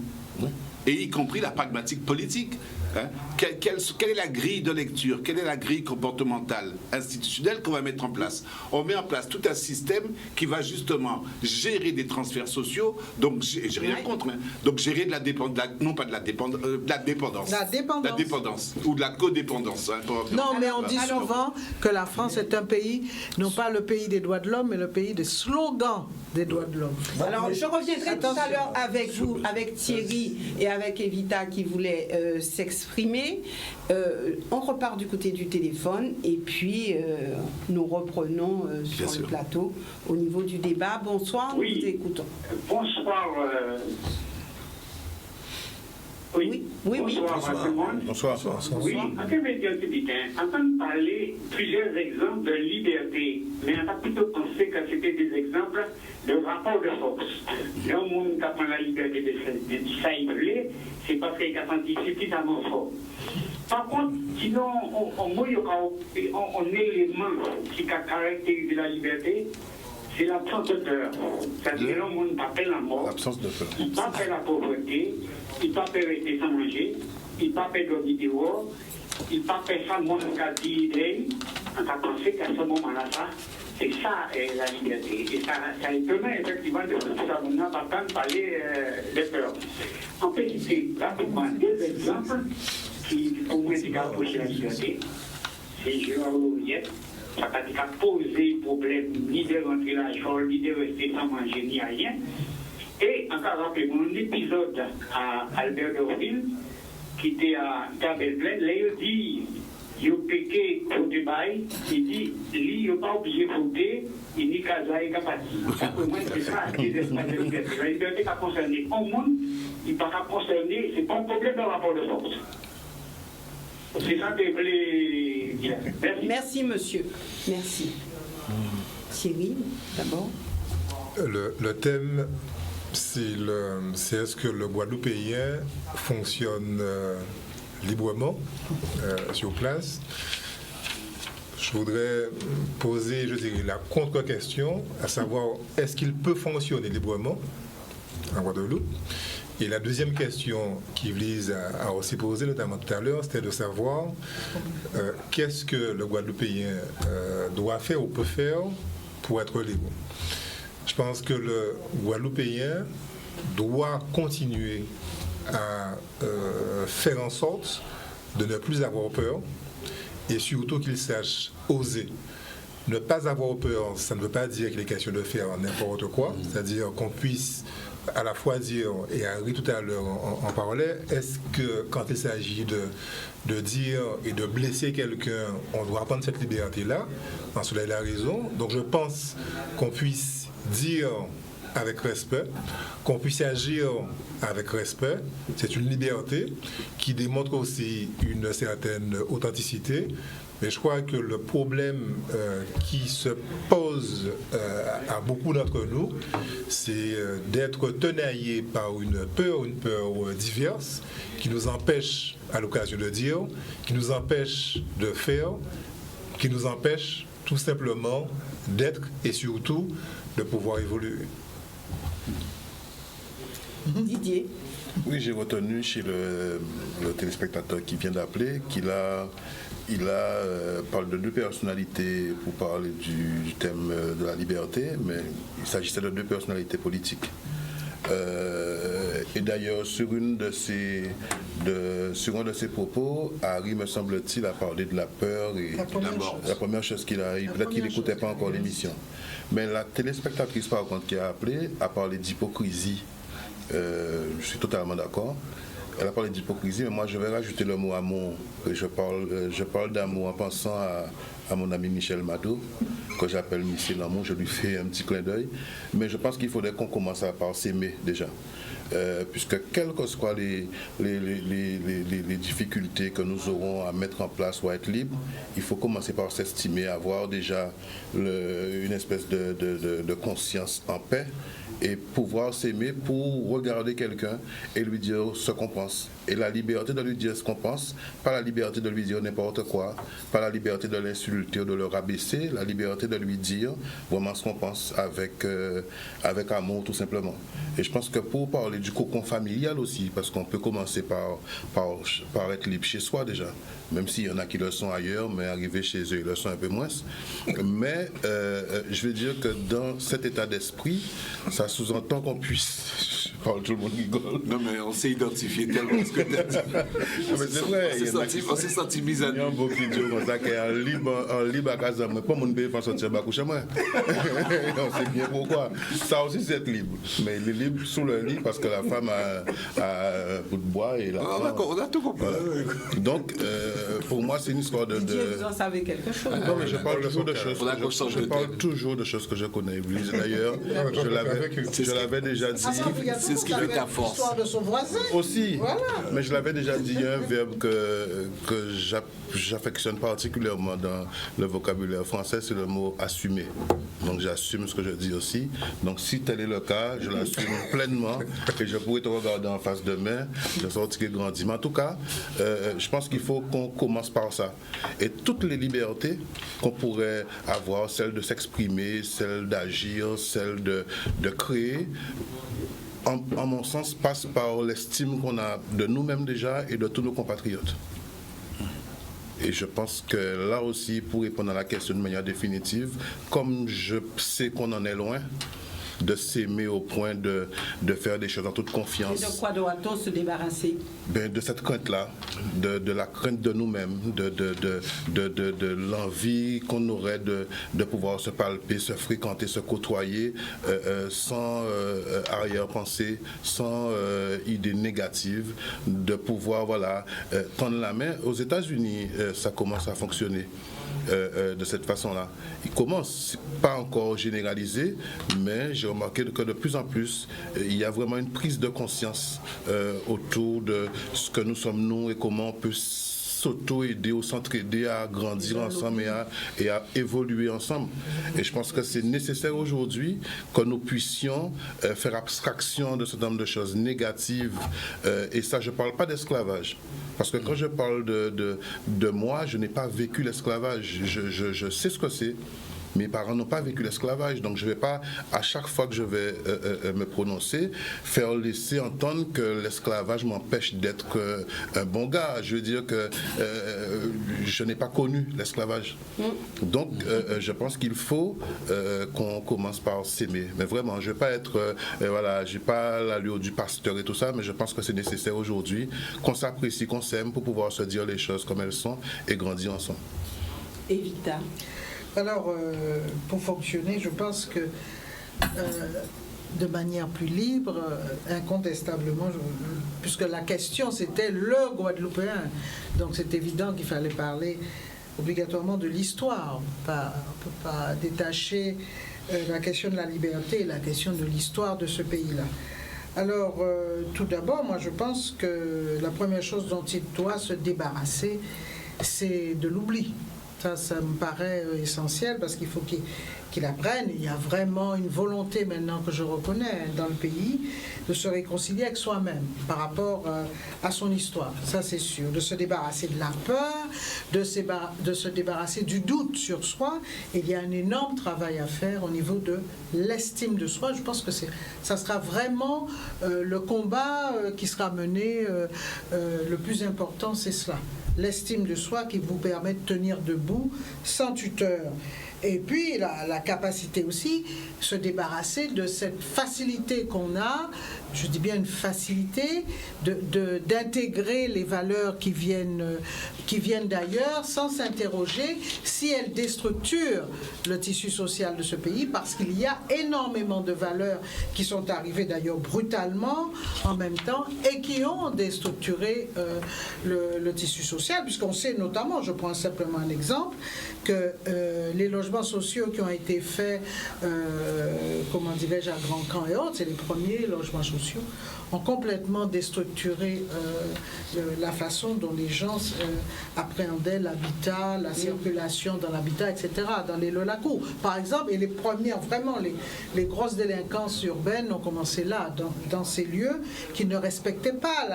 Et y compris la pragmatique politique. Hein? Quelle est la grille de lecture? Quelle est la grille comportementale, institutionnelle qu'on va mettre en place? On met en place tout un système qui va justement gérer des transferts sociaux, donc j'ai rien contre, hein, donc gérer de la dépendance, non pas de la dépendance, la dépendance. La dépendance ou de la codépendance. Hein, non, mais on dit souvent que la France est un pays, non pas le pays des droits de l'homme, mais le pays des slogans des droits de l'homme. Alors, je reviendrai tout à l'heure avec vous, avec Thierry et avec Evita qui voulaient s'exprimer s'exprimer. On repart du côté du téléphone et puis nous reprenons sur le plateau au niveau du débat. Bonsoir, oui. Nous vous écoutons. Bonsoir. Oui. Bonsoir à tout le monde. Bonsoir. Oui, en tant que tibétain, entendre parler plusieurs exemples de liberté, mais on a plutôt pensé que c'était des exemples de rapport de force. Le monde qui prend la liberté de s'aïbler, c'est parce qu'il a senti suffisamment fort. Par contre, sinon, on élément qui caractérise la liberté, c'est l'absence de peur. C'est-à-dire que le monde n'a pas la mort, L'absence de peur. il n'a pas fait la pauvreté, il n'a pas fait rester sans manger, il n'a pas fait dormir dehors, il n'a pas fait ça, monde qui a dit d'elle. On a pensé qu'à ce moment-là, c'est ça la liberté. Et ça étonnant effectivement de tout ça, on n'a pas tant parlé de peur. En fait, c'est rapidement deux exemples qui, au moins, approcher la liberté. C'est Gérard Lauriette. Ça n'a pas posé problème ni de rentrer la chambre, ni de rester sans manger, ni rien. Et encore rappelez-moi un épisode à Albert Dorville, qui était à Tabelle-Plaine, là il dit, il a piqué pour des bails, il dit, lui, il n'a pas obligé de voter, il n'y a qu'à y partir. Pour moi, c'est ça qui est l'espace de liberté. La liberté qui a concerné au monde, il ne peut pas concerner, ce n'est pas un problème de rapport de force. C'est ça que je voulais dire. Merci. Merci, monsieur. Merci. Thierry, d'abord. Le thème, c'est est-ce que le Guadeloupéen fonctionne librement sur place. Je voudrais poser, je dirais, la contre-question, à savoir, est-ce qu'il peut fonctionner librement en Guadeloupe? Et la deuxième question qui vise à aussi poser, notamment tout à l'heure, c'était de savoir qu'est-ce que le Guadeloupéen doit faire ou peut faire pour être libre. Je pense que le Guadeloupéen doit continuer à faire en sorte de ne plus avoir peur et surtout qu'il sache oser. Ne pas avoir peur, ça ne veut pas dire qu'il est question de faire n'importe quoi, c'est-à-dire qu'on puisse à la fois dire, et Harry tout à l'heure en parlait, est-ce que quand il s'agit de dire et de blesser quelqu'un, on doit prendre cette liberté-là? En cela, il a raison. Donc je pense qu'on puisse dire avec respect, qu'on puisse agir avec respect. C'est une liberté qui démontre aussi une certaine authenticité. Mais je crois que le problème qui se pose à beaucoup d'entre nous, c'est d'être tenaillé par une peur diverse qui nous empêche, à l'occasion de dire, qui nous empêche de faire, qui nous empêche tout simplement d'être et surtout de pouvoir évoluer. Didier. Oui, j'ai retenu chez le téléspectateur qui vient d'appeler qu'il parle de deux personnalités pour parler du thème de la liberté, mais il s'agissait de deux personnalités politiques. Et d'ailleurs, sur un de ses propos, Harry, me semble-t-il, a parlé de la peur et la première chose qu'il a. Peut-être qu'il n'écoutait pas encore l'émission. Mais la téléspectatrice, par contre, qui a appelé, a parlé d'hypocrisie. Je suis totalement d'accord. Elle a parlé d'hypocrisie, mais moi je vais rajouter le mot amour. Je parle d'amour en pensant à mon ami Michel Mado, que j'appelle Michel L'amour. Je lui fais un petit clin d'œil. Mais je pense qu'il faudrait qu'on commence par s'aimer déjà. Puisque quelles que soient les difficultés que nous aurons à mettre en place ou à être libre, il faut commencer par s'estimer, avoir déjà une espèce de conscience en paix et pouvoir s'aimer pour regarder quelqu'un et lui dire ce qu'on pense. Et la liberté de lui dire ce qu'on pense, pas la liberté de lui dire n'importe quoi, pas la liberté de l'insulter ou de le rabaisser, la liberté de lui dire vraiment ce qu'on pense avec amour tout simplement. Et je pense que pour parler du cocon familial aussi, parce qu'on peut commencer par être libre chez soi déjà, même s'il y en a qui le sont ailleurs, mais arriver chez eux, ils le sont un peu moins. Mais je veux dire que dans cet état d'esprit, ça sous-entend qu'on puisse... Je parle, tout le monde rigole. Non mais on s'est identifié tellement ce que tu as dit. Mais c'est vrai. On s'est senti mis à nous. Il y a un beau vidéo comme ça qui est en libre à casa. Mais pas mon bébé va sortir bas chez moi. On sait bien pourquoi. Ça aussi c'est être libre. Mais il est libre sous le lit parce que la femme a un bout de bois et la femme... On a tout compris. Donc, pour moi, c'est une histoire de... Didier, vous en savez quelque chose. Non, mais je parle toujours de choses. Je parle toujours de choses que je connais. D'ailleurs, je l'avais déjà dit. C'est ce qui fait ta force. L'histoire de son voisin. Aussi. Voilà. Mais je l'avais déjà dit, il y a un verbe que j'affectionne particulièrement dans le vocabulaire français, c'est le mot assumer. Donc j'assume ce que je dis aussi. Donc si tel est le cas, je l'assume pleinement et je pourrais te regarder en face demain, je sortirai grandi. Mais en tout cas, je pense qu'il faut qu'on commence par ça. Et toutes les libertés qu'on pourrait avoir, celle de s'exprimer, celle d'agir, celle de créer, en mon sens, passe par l'estime qu'on a de nous-mêmes déjà et de tous nos compatriotes. Et je pense que là aussi, pour répondre à la question de manière définitive, comme je sais qu'on en est loin, de s'aimer au point de faire des choses en toute confiance. Et de quoi doit-on se débarrasser? De cette crainte-là, de la crainte de nous-mêmes, de l'envie qu'on aurait de pouvoir se palper, se fréquenter, se côtoyer sans arrière-pensée, sans idée négative, de pouvoir tendre la main. Aux États-Unis, ça commence à fonctionner. De cette façon-là. Il commence, pas encore généralisé, mais j'ai remarqué que de plus en plus, il y a vraiment une prise de conscience autour de ce que nous sommes nous et comment on peut s'auto-aider ou s'entraider à grandir ensemble et à évoluer ensemble. Et je pense que c'est nécessaire aujourd'hui que nous puissions faire abstraction de ce nombre de choses négatives. Et ça, je ne parle pas d'esclavage. Parce que quand je parle de moi, je n'ai pas vécu l'esclavage. Je sais ce que c'est. Mes parents n'ont pas vécu l'esclavage, donc je ne vais pas, à chaque fois que je vais me prononcer, faire laisser entendre que l'esclavage m'empêche d'être un bon gars. Je veux dire que je n'ai pas connu l'esclavage. Donc, je pense qu'il faut qu'on commence par s'aimer. Mais vraiment, je ne vais pas être, je n'ai pas l'allure du pasteur et tout ça, mais je pense que c'est nécessaire aujourd'hui qu'on s'apprécie, qu'on s'aime pour pouvoir se dire les choses comme elles sont et grandir ensemble. Evita. Alors, pour fonctionner, je pense que de manière plus libre, incontestablement, puisque la question c'était le Guadeloupéen, donc c'est évident qu'il fallait parler obligatoirement de l'histoire. On ne peut pas détacher la question de la liberté et la question de l'histoire de ce pays-là. Alors, tout d'abord, moi je pense que la première chose dont il doit se débarrasser, c'est de l'oubli. Ça me paraît essentiel parce qu'il faut qu'il apprenne. Il y a vraiment une volonté maintenant que je reconnais dans le pays de se réconcilier avec soi-même par rapport à son histoire. Ça, c'est sûr. De se débarrasser de la peur, de se débarrasser du doute sur soi. Et il y a un énorme travail à faire au niveau de l'estime de soi. Je pense que ça sera vraiment le combat qui sera mené. Le plus important, c'est cela. L'estime de soi qui vous permet de tenir debout sans tuteur. Et puis la capacité aussi, se débarrasser de cette facilité qu'on a, je dis bien une facilité, d'intégrer les valeurs qui viennent d'ailleurs sans s'interroger si elles déstructurent le tissu social de ce pays, parce qu'il y a énormément de valeurs qui sont arrivées d'ailleurs brutalement en même temps et qui ont déstructuré le tissu social, puisqu'on sait notamment, je prends simplement un exemple, que les logements sociaux qui ont été faits, comment dirais-je, à Grand Camp et autres, c'est les premiers logements sociaux, ont complètement déstructuré la façon dont les gens appréhendaient l'habitat, la circulation dans l'habitat, etc., dans les Lolacours, par exemple. Et les premières, vraiment, les grosses délinquances urbaines ont commencé là, dans ces lieux qui ne respectaient pas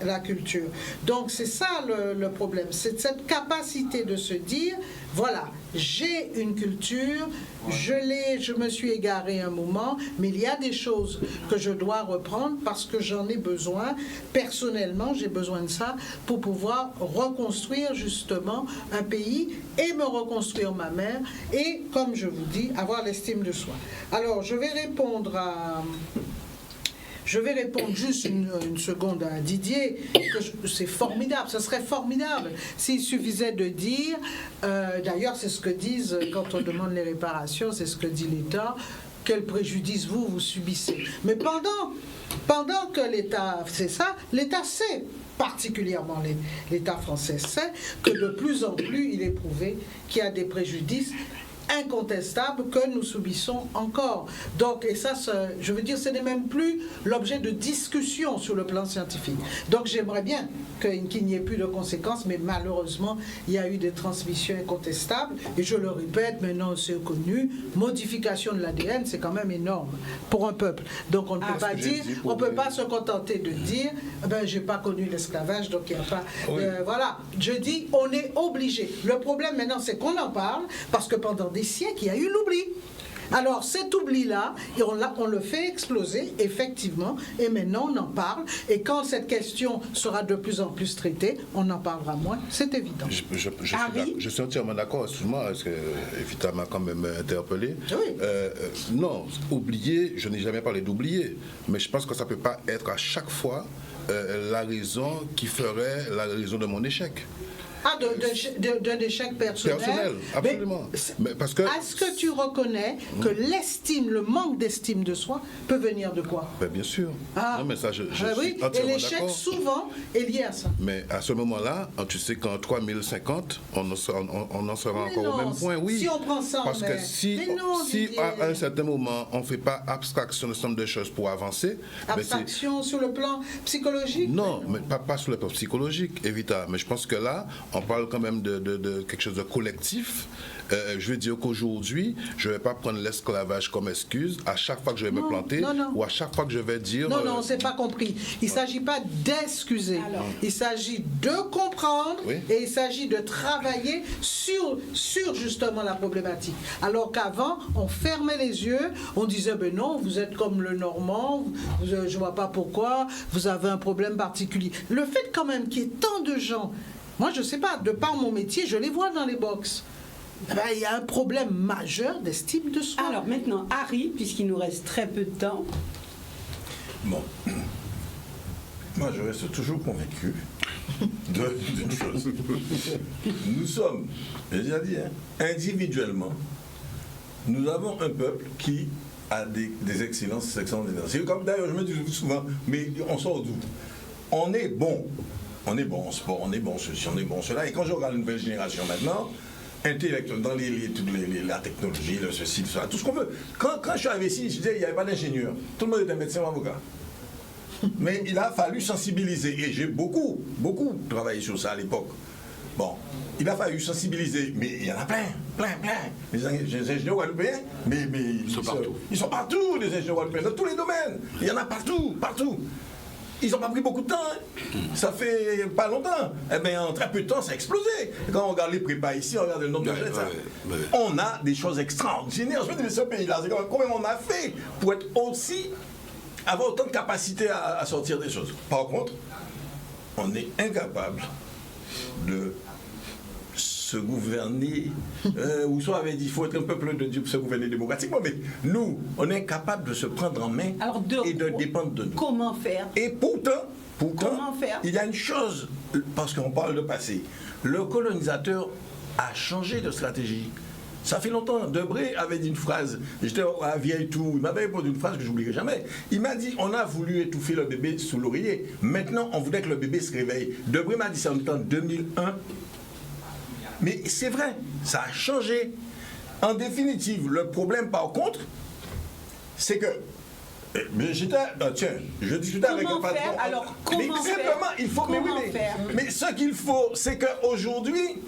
la culture. Donc c'est ça le problème, c'est cette capacité de se dire, voilà, j'ai une culture, je me suis égaré un moment, mais il y a des choses que je dois reprendre parce que j'en ai besoin. Personnellement, j'ai besoin de ça pour pouvoir reconstruire justement un pays et me reconstruire ma mère et, comme je vous dis, avoir l'estime de soi. Alors, je vais répondre juste une seconde à Didier, que c'est formidable, ce serait formidable s'il suffisait de dire, d'ailleurs c'est ce que disent, quand on demande les réparations, c'est ce que dit l'État, quel préjudice vous subissez. Mais pendant que l'État, c'est ça, l'État sait, particulièrement l'État français sait, que de plus en plus il est prouvé qu'il y a des préjudices incontestable que nous subissons encore. Donc, et ça, je veux dire, ce n'est même plus l'objet de discussion sur le plan scientifique. Donc, j'aimerais bien qu'il n'y ait plus de conséquences, mais malheureusement, il y a eu des transmissions incontestables. Et je le répète, maintenant c'est connu, modification de l'ADN, c'est quand même énorme pour un peuple. Donc, on ne peut pas dire, on peut pas se contenter de dire, ben, j'ai pas connu l'esclavage, donc il n'y a pas... voilà, je dis, on est obligé. Le problème maintenant, c'est qu'on en parle, parce que pendant des siècles, il y a eu l'oubli. Alors cet oubli-là, on le fait exploser, effectivement, et maintenant on en parle, et quand cette question sera de plus en plus traitée, on en parlera moins, c'est évident. Je suis entièrement d'accord, excuse-moi, parce que Evita m'a quand même interpellé. Oui. Non, oublier, je n'ai jamais parlé d'oublier, mais je pense que ça ne peut pas être à chaque fois la raison qui ferait la raison de mon échec. Ah, d'un échec personnel. Personnel, absolument. Mais parce que... Est-ce que tu reconnais que l'estime, le manque d'estime de soi peut venir de quoi? Ben, bien sûr. Ah. Non, mais ça, je suis oui. entièrement Et l'échec, d'accord. souvent, est lié à ça. Mais à ce moment-là, tu sais qu'en 3050, on en sera Mais encore non, au même point, oui. si on prend ça en Parce que main. si Mais non, si Didier. à un certain moment, on ne fait pas abstraction d'un certain nombre de choses pour avancer... Abstraction sur le plan psychologique? Non, mais pas sur le plan psychologique, Evita. Mais je pense que là, on parle quand même de quelque chose de collectif. Je veux dire qu'aujourd'hui, je ne vais pas prendre l'esclavage comme excuse à chaque fois que je vais me planter ou à chaque fois que je vais dire... Non, on ne s'est pas compris. Il ne s'agit pas d'excuser. Il s'agit de comprendre et il s'agit de travailler sur justement la problématique. Alors qu'avant, on fermait les yeux, on disait, ben non, vous êtes comme le Normand, je ne vois pas pourquoi, vous avez un problème particulier. Le fait quand même qu'il y ait tant de gens... Moi, je ne sais pas, de par mon métier, je les vois dans les box. Ben, il y a un problème majeur d'estime de soi. Alors maintenant, Harry, puisqu'il nous reste très peu de temps. Bon. Moi, je reste toujours convaincu d'une chose. Nous sommes, j'ai déjà dit, individuellement, nous avons un peuple qui a des excellences extraordinaires. C'est comme d'ailleurs, je me dis souvent, mais on sort d'où? On est bon. On est bon en sport, on est bon ceci, on est bon cela. Et quand je regarde une nouvelle génération maintenant, intellectuelle, dans la technologie, le ceci, tout ça, tout ce qu'on veut. Quand je suis arrivé ici, je disais, il n'y avait pas d'ingénieur. Tout le monde était médecin ou avocat. Mais il a fallu sensibiliser. Et j'ai beaucoup travaillé sur ça à l'époque. Bon, il a fallu sensibiliser. Mais il y en a plein. Les ingénieurs guadeloupéens, mais ils sont partout, les ingénieurs guadeloupéens, dans tous les domaines. Il y en a partout. Ils n'ont pas pris beaucoup de temps. Ça fait pas longtemps. Eh bien, en très peu de temps, ça a explosé. Quand on regarde les prépas ici, on regarde le nombre de jeunes. On a des choses extraordinaires. Je me dis, mais ce pays-là, c'est combien on a fait pour être avoir autant de capacité à sortir des choses. Par contre, on est incapable de se gouverner. Rousseau avait dit qu'il faut être un peuple de Dieu pour se gouverner démocratiquement, mais nous, on est incapable de se prendre en main et de dépendre de nous. Comment faire? Et pourtant, comment faire? Il y a une chose, parce qu'on parle de passé, le colonisateur a changé de stratégie. Ça fait longtemps. Debré avait dit une phrase, j'étais à Vieille Tour, il m'avait répondu une phrase que je n'oublierai jamais. Il m'a dit, on a voulu étouffer le bébé sous l'oreiller, maintenant on voudrait que le bébé se réveille. Debré m'a dit ça en 2001. Mais c'est vrai, ça a changé. En définitive, le problème par contre, c'est que je discutais avec un patron. Alors, comment faire? Il faut, mais ce qu'il faut, c'est qu'aujourd'hui,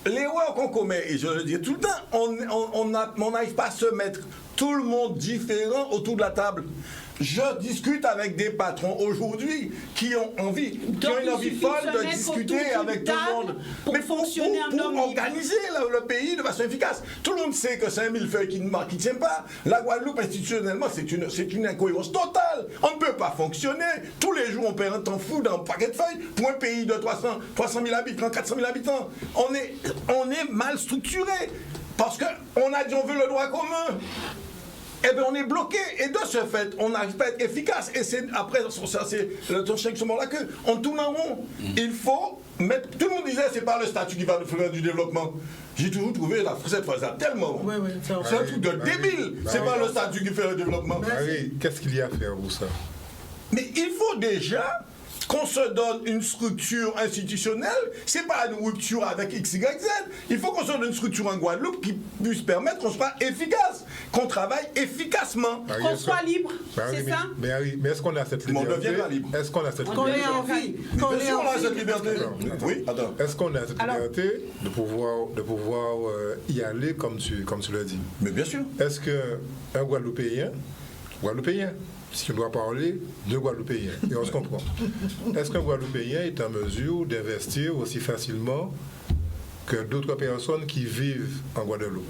l'erreur qu'on commet, et je le dis tout le temps, on n'arrive pas à se mettre tout le monde différent autour de la table. Je discute avec des patrons aujourd'hui qui ont une envie folle de discuter avec tout le monde. Mais pour organiser le pays de façon efficace. Tout le monde sait que c'est un millefeuille qui ne tient pas. La Guadeloupe, institutionnellement, c'est une incohérence totale. On ne peut pas fonctionner. Tous les jours, on perd un temps fou dans un paquet de feuilles pour un pays de 300 000 habitants, 400 000 habitants. On est mal structuré. Parce qu'on a dit on veut le droit commun. Eh bien, on est bloqué. Et de ce fait, on n'arrive pas à être efficace. Et c'est après, c'est le chien qui se mord la queue. On tourne en rond. Il faut mettre... Tout le monde disait, c'est pas le statut qui va nous faire du développement. J'ai toujours trouvé cette phrase-là tellement... Oui, c'est un truc de débile. C'est pas le statut qui fait le développement. Harry, qu'est-ce qu'il y a à faire pour ça? Mais il faut déjà qu'on se donne une structure institutionnelle. C'est pas une rupture avec X, Y, Z. Il faut qu'on se donne une structure en Guadeloupe qui puisse permettre qu'on soit efficace, qu'on travaille efficacement. Qu'on soit libre, c'est ça? Mais est-ce qu'on a cette liberté? On devient pas libre. Est-ce qu'on a cette Qu'on liberté? ait envie. Bien sûr, on a cette liberté. Oui, attends. Est-ce qu'on a cette liberté de pouvoir y aller comme tu l'as dit? Mais bien sûr. Est-ce qu'un Guadeloupéen, si on doit parler de Guadeloupéens, et on se comprend, est-ce qu'un Guadeloupéen est en mesure d'investir aussi facilement que d'autres personnes qui vivent en Guadeloupe?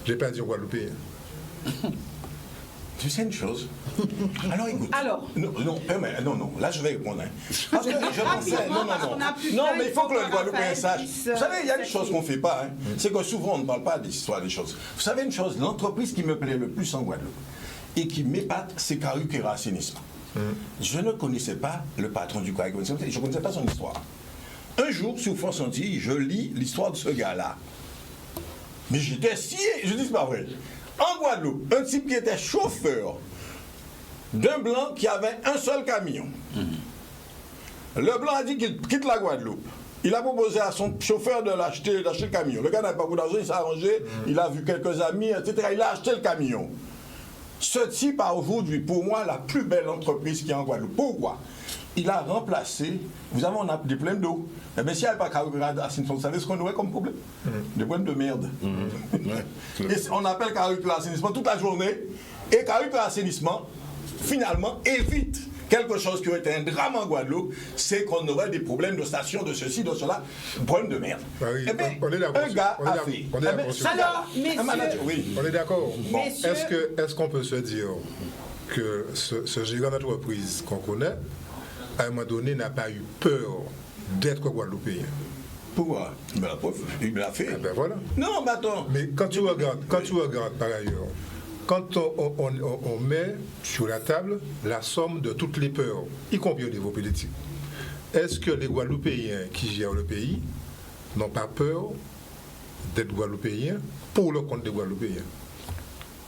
Je n'ai pas dit Guadeloupéen. Tu sais une chose? Alors écoute. Alors. Non, là je vais répondre. Parce que je pensais. Non, mais il faut que le Guadeloupéen sache. Vous savez, il y a des choses qu'on ne fait pas. C'est que souvent on ne parle pas des histoires des choses. Vous savez une chose, l'entreprise qui me plaît le plus en Guadeloupe et qui m'épate, c'est Carukera Assainissement. Je ne connaissais pas le patron du Carukera Assainissement, je ne connaissais pas son histoire. Un jour, sur France Antilles, je lis l'histoire de ce gars-là. Mais j'étais scié, je dis c'est pas vrai. En Guadeloupe, un type qui était chauffeur d'un blanc qui avait un seul camion. Le blanc a dit qu'il quitte la Guadeloupe. Il a proposé à son chauffeur de d'acheter le camion. Le gars n'avait pas beaucoup d'argent, il s'est arrangé, il a vu quelques amis, etc. Il a acheté le camion. Ce type a aujourd'hui, pour moi, la plus belle entreprise qui est en Guadeloupe. Pourquoi? Il a remplacé, on a des problèmes d'eau. Eh bien, s'il n'y avait pas Carukera Assainissement, vous savez ce qu'on aurait comme problème? Des problèmes de merde. Et on appelle Carukera Assainissement toute la journée, et Carukera Assainissement, finalement, évite quelque chose qui aurait été un drame en Guadeloupe, c'est qu'on aurait des problèmes de station, de ceci, de cela, problème de merde. Oui, eh bien, on est d'accord. Un gars a fait. Alors, messieurs, on est d'accord. Bon, messieurs, est-ce qu'on peut se dire que ce gérant d'entreprise qu'on connaît, à un moment donné, n'a pas eu peur d'être Guadeloupéen? Pourquoi? Il me l'a fait. Eh ben voilà. Non, mais attends. Mais quand tu regardes par ailleurs, quand on met sur la table la somme de toutes les peurs, y compris au niveau politique, est-ce que les Guadeloupéens qui gèrent le pays n'ont pas peur d'être Guadeloupéens pour le compte des Guadeloupéens?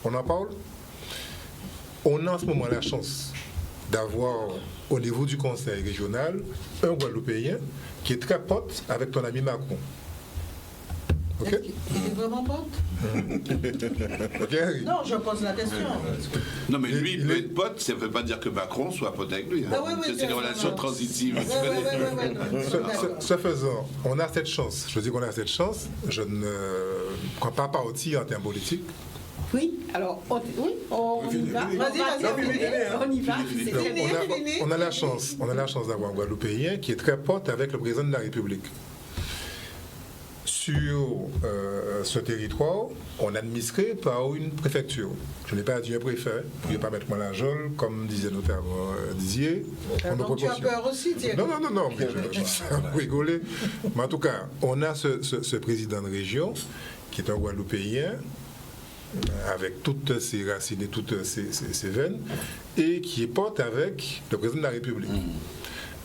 On en parle? On a en ce moment la chance d'avoir au niveau du conseil régional un Guadeloupéen qui est très pote avec ton ami Macron. Ok? Il est vraiment pote? Okay. Non, je pose la question. Non, mais lui, il peut être pote, ça ne veut pas dire que Macron soit pote avec lui. Hein. Ah, oui, c'est une relation transitive. Ce faisant, on a cette chance. Je dis qu'on a cette chance. Je ne crois pas partir en termes politiques. oui, alors, on y va. On y va. On a la chance d'avoir un Guadeloupéen qui est très pote avec le président de la République. Sur ce territoire, on est administré par une préfecture. Je n'ai pas dit un préfet, pour ne pas mettre moi la geôle, comme disait notamment Dizier. Donc tu as peur aussi, Thierry? Non, je rigoler. Mais en tout cas, on a ce président de région, qui est un Guadeloupéen, avec toutes ses racines et toutes ses veines, et qui est pote avec le président de la République.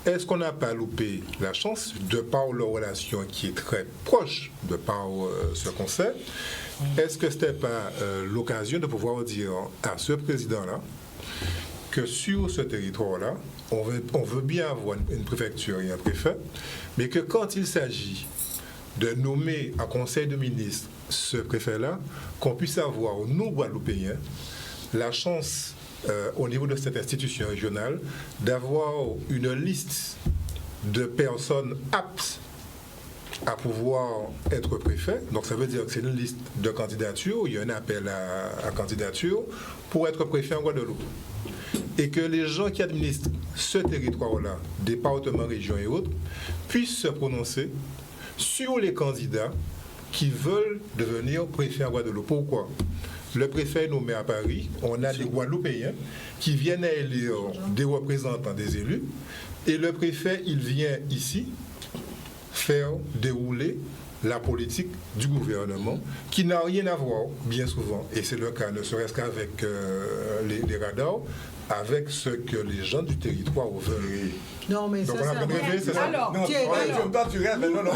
Est-ce qu'on n'a pas loupé la chance, de par leur relation qui est très proche, de par ce conseil, est-ce que ce n'était pas l'occasion de pouvoir dire à ce président-là que sur ce territoire-là, on veut bien avoir une préfecture et un préfet, mais que quand il s'agit de nommer en conseil de ministres ce préfet-là, qu'on puisse avoir, nous, Guadeloupéens, la chance au niveau de cette institution régionale, d'avoir une liste de personnes aptes à pouvoir être préfet. Donc ça veut dire que c'est une liste de candidatures, il y a un appel à candidature pour être préfet en Guadeloupe. Et que les gens qui administrent ce territoire-là, département, région et autres, puissent se prononcer sur les candidats qui veulent devenir préfet en Guadeloupe. Pourquoi? Le préfet est nommé à Paris, on a des Guadeloupéens qui viennent à élire des représentants des élus, et le préfet, il vient ici faire dérouler la politique du gouvernement, qui n'a rien à voir, bien souvent, et c'est le cas, ne serait-ce qu'avec les radars, avec ce que les gens du territoire veulent. Non, mais Donc ça, on a bien rêvé, c'est ça. Alors, Non, Tiens, alors. toi, tu rêves, mais non,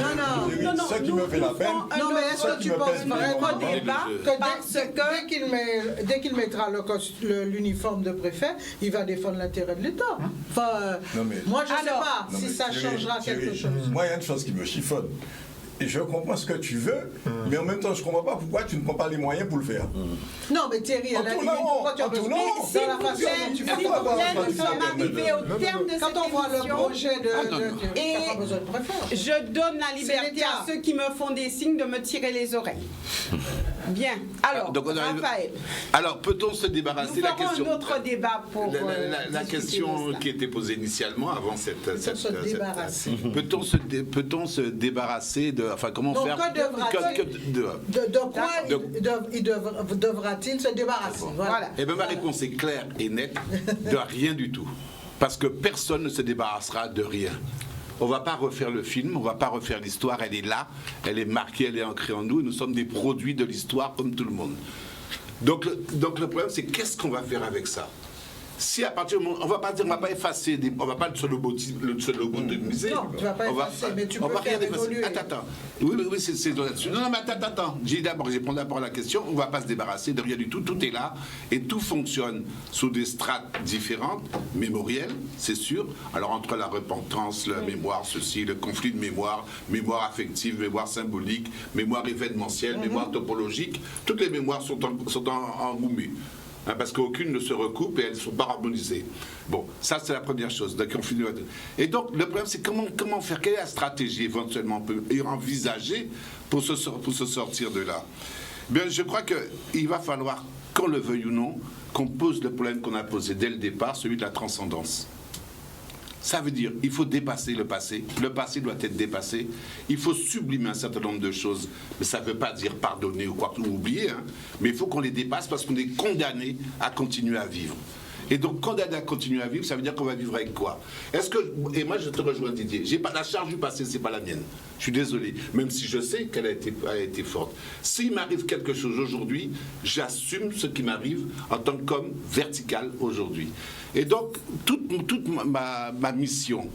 ce qui me fait la peine. Non, mais est-ce que tu penses vraiment débat que dès qu'il mettra l'uniforme de préfet, il va défendre l'intérêt de l'État? Enfin, Non, mais- moi, je ne sais Alors, pas Non, si mais ça Thierry, changera quelque Thierry, chose. Moi, il y a une chose qui me chiffonne. Et je comprends ce que tu veux, mais en même temps, je ne comprends pas pourquoi tu ne prends pas les moyens pour le faire. Non, mais Thierry, à la limite, pourquoi tu as besoin S'il de la vous façon plaît, dont tu s'il fais vous ta plaît, parole. nous sommes arrivés au terme de Quand cette on voit le émission. projet de... Et t'as pas besoin de préfet. Je donne la liberté l'État. à ceux qui me font des signes de me tirer les oreilles. Bien. Alors, Donc, on arrive- Raphaël, Alors, peut-on se nous débarrasser la ferons question un autre débat pour la discuter question de cela. qui était posée initialement avant cette... se débarrasser. Peut-on se débarrasser de... Enfin, comment Donc, faire... que devra-t-il de quoi devra-t-il se débarrasser? Voilà. Eh bien, ma réponse est claire et nette, de rien du tout. Parce que personne ne se débarrassera de rien. On ne va pas refaire le film, on ne va pas refaire l'histoire, elle est là, elle est marquée, elle est ancrée en nous, et nous sommes des produits de l'histoire comme tout le monde. Donc le problème, c'est qu'est-ce qu'on va faire avec ça? Si à partir du moment, on va pas dire, on va pas effacer, on va pas le seul logo de musée. Non, tu vas pas effacer, mais tu peux rien faire effacer. évoluer. Attends. Oui, c'est là-dessus. Non, mais attends. J'éponds d'abord à la question. On va pas se débarrasser de rien du tout. Tout est là et tout fonctionne sous des strates différentes, mémorielles, c'est sûr. Alors entre la repentance, la mémoire, ceci, le conflit de mémoire, mémoire affective, mémoire symbolique, mémoire événementielle, mémoire topologique, toutes les mémoires sont engoumées. Parce qu'aucune ne se recoupe et elles ne sont pas harmonisées. Bon, ça c'est la première chose. Et donc le problème c'est comment faire, quelle est la stratégie éventuellement on peut envisager pour se sortir de là? Bien, je crois qu'il va falloir, qu'on le veuille ou non, qu'on pose le problème qu'on a posé dès le départ, celui de la transcendance. Ça veut dire il faut dépasser le passé. Le passé doit être dépassé. Il faut sublimer un certain nombre de choses. Mais ça ne veut pas dire pardonner ou quoi, ou oublier. Mais il faut qu'on les dépasse parce qu'on est condamné à continuer à vivre. Et donc, condamné à continuer à vivre, ça veut dire qu'on va vivre avec quoi? Et moi, je te rejoins, Didier. J'ai pas la charge du passé, c'est pas la mienne. Je suis désolé. Même si je sais qu'elle a été forte. S'il m'arrive quelque chose aujourd'hui, j'assume ce qui m'arrive en tant qu'homme vertical aujourd'hui. Et donc, toute ma mission,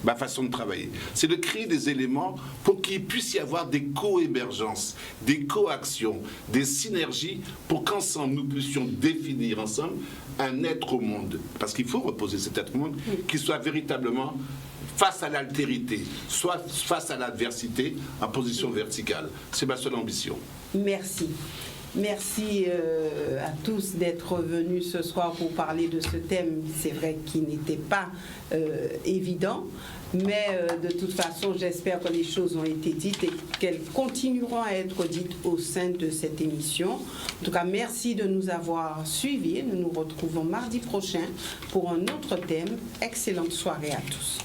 ma façon de travailler, c'est de créer des éléments pour qu'il puisse y avoir des co-émergences, des co-actions, des synergies pour qu'ensemble nous puissions définir ensemble un être au monde. Parce qu'il faut reposer cet être au monde qui soit véritablement face à l'altérité, soit face à l'adversité en position verticale. C'est ma seule ambition. Merci. Merci à tous d'être venus ce soir pour parler de ce thème, c'est vrai qu'il n'était pas évident, mais de toute façon, j'espère que les choses ont été dites et qu'elles continueront à être dites au sein de cette émission. En tout cas, merci de nous avoir suivis. Nous nous retrouvons mardi prochain pour un autre thème. Excellente soirée à tous.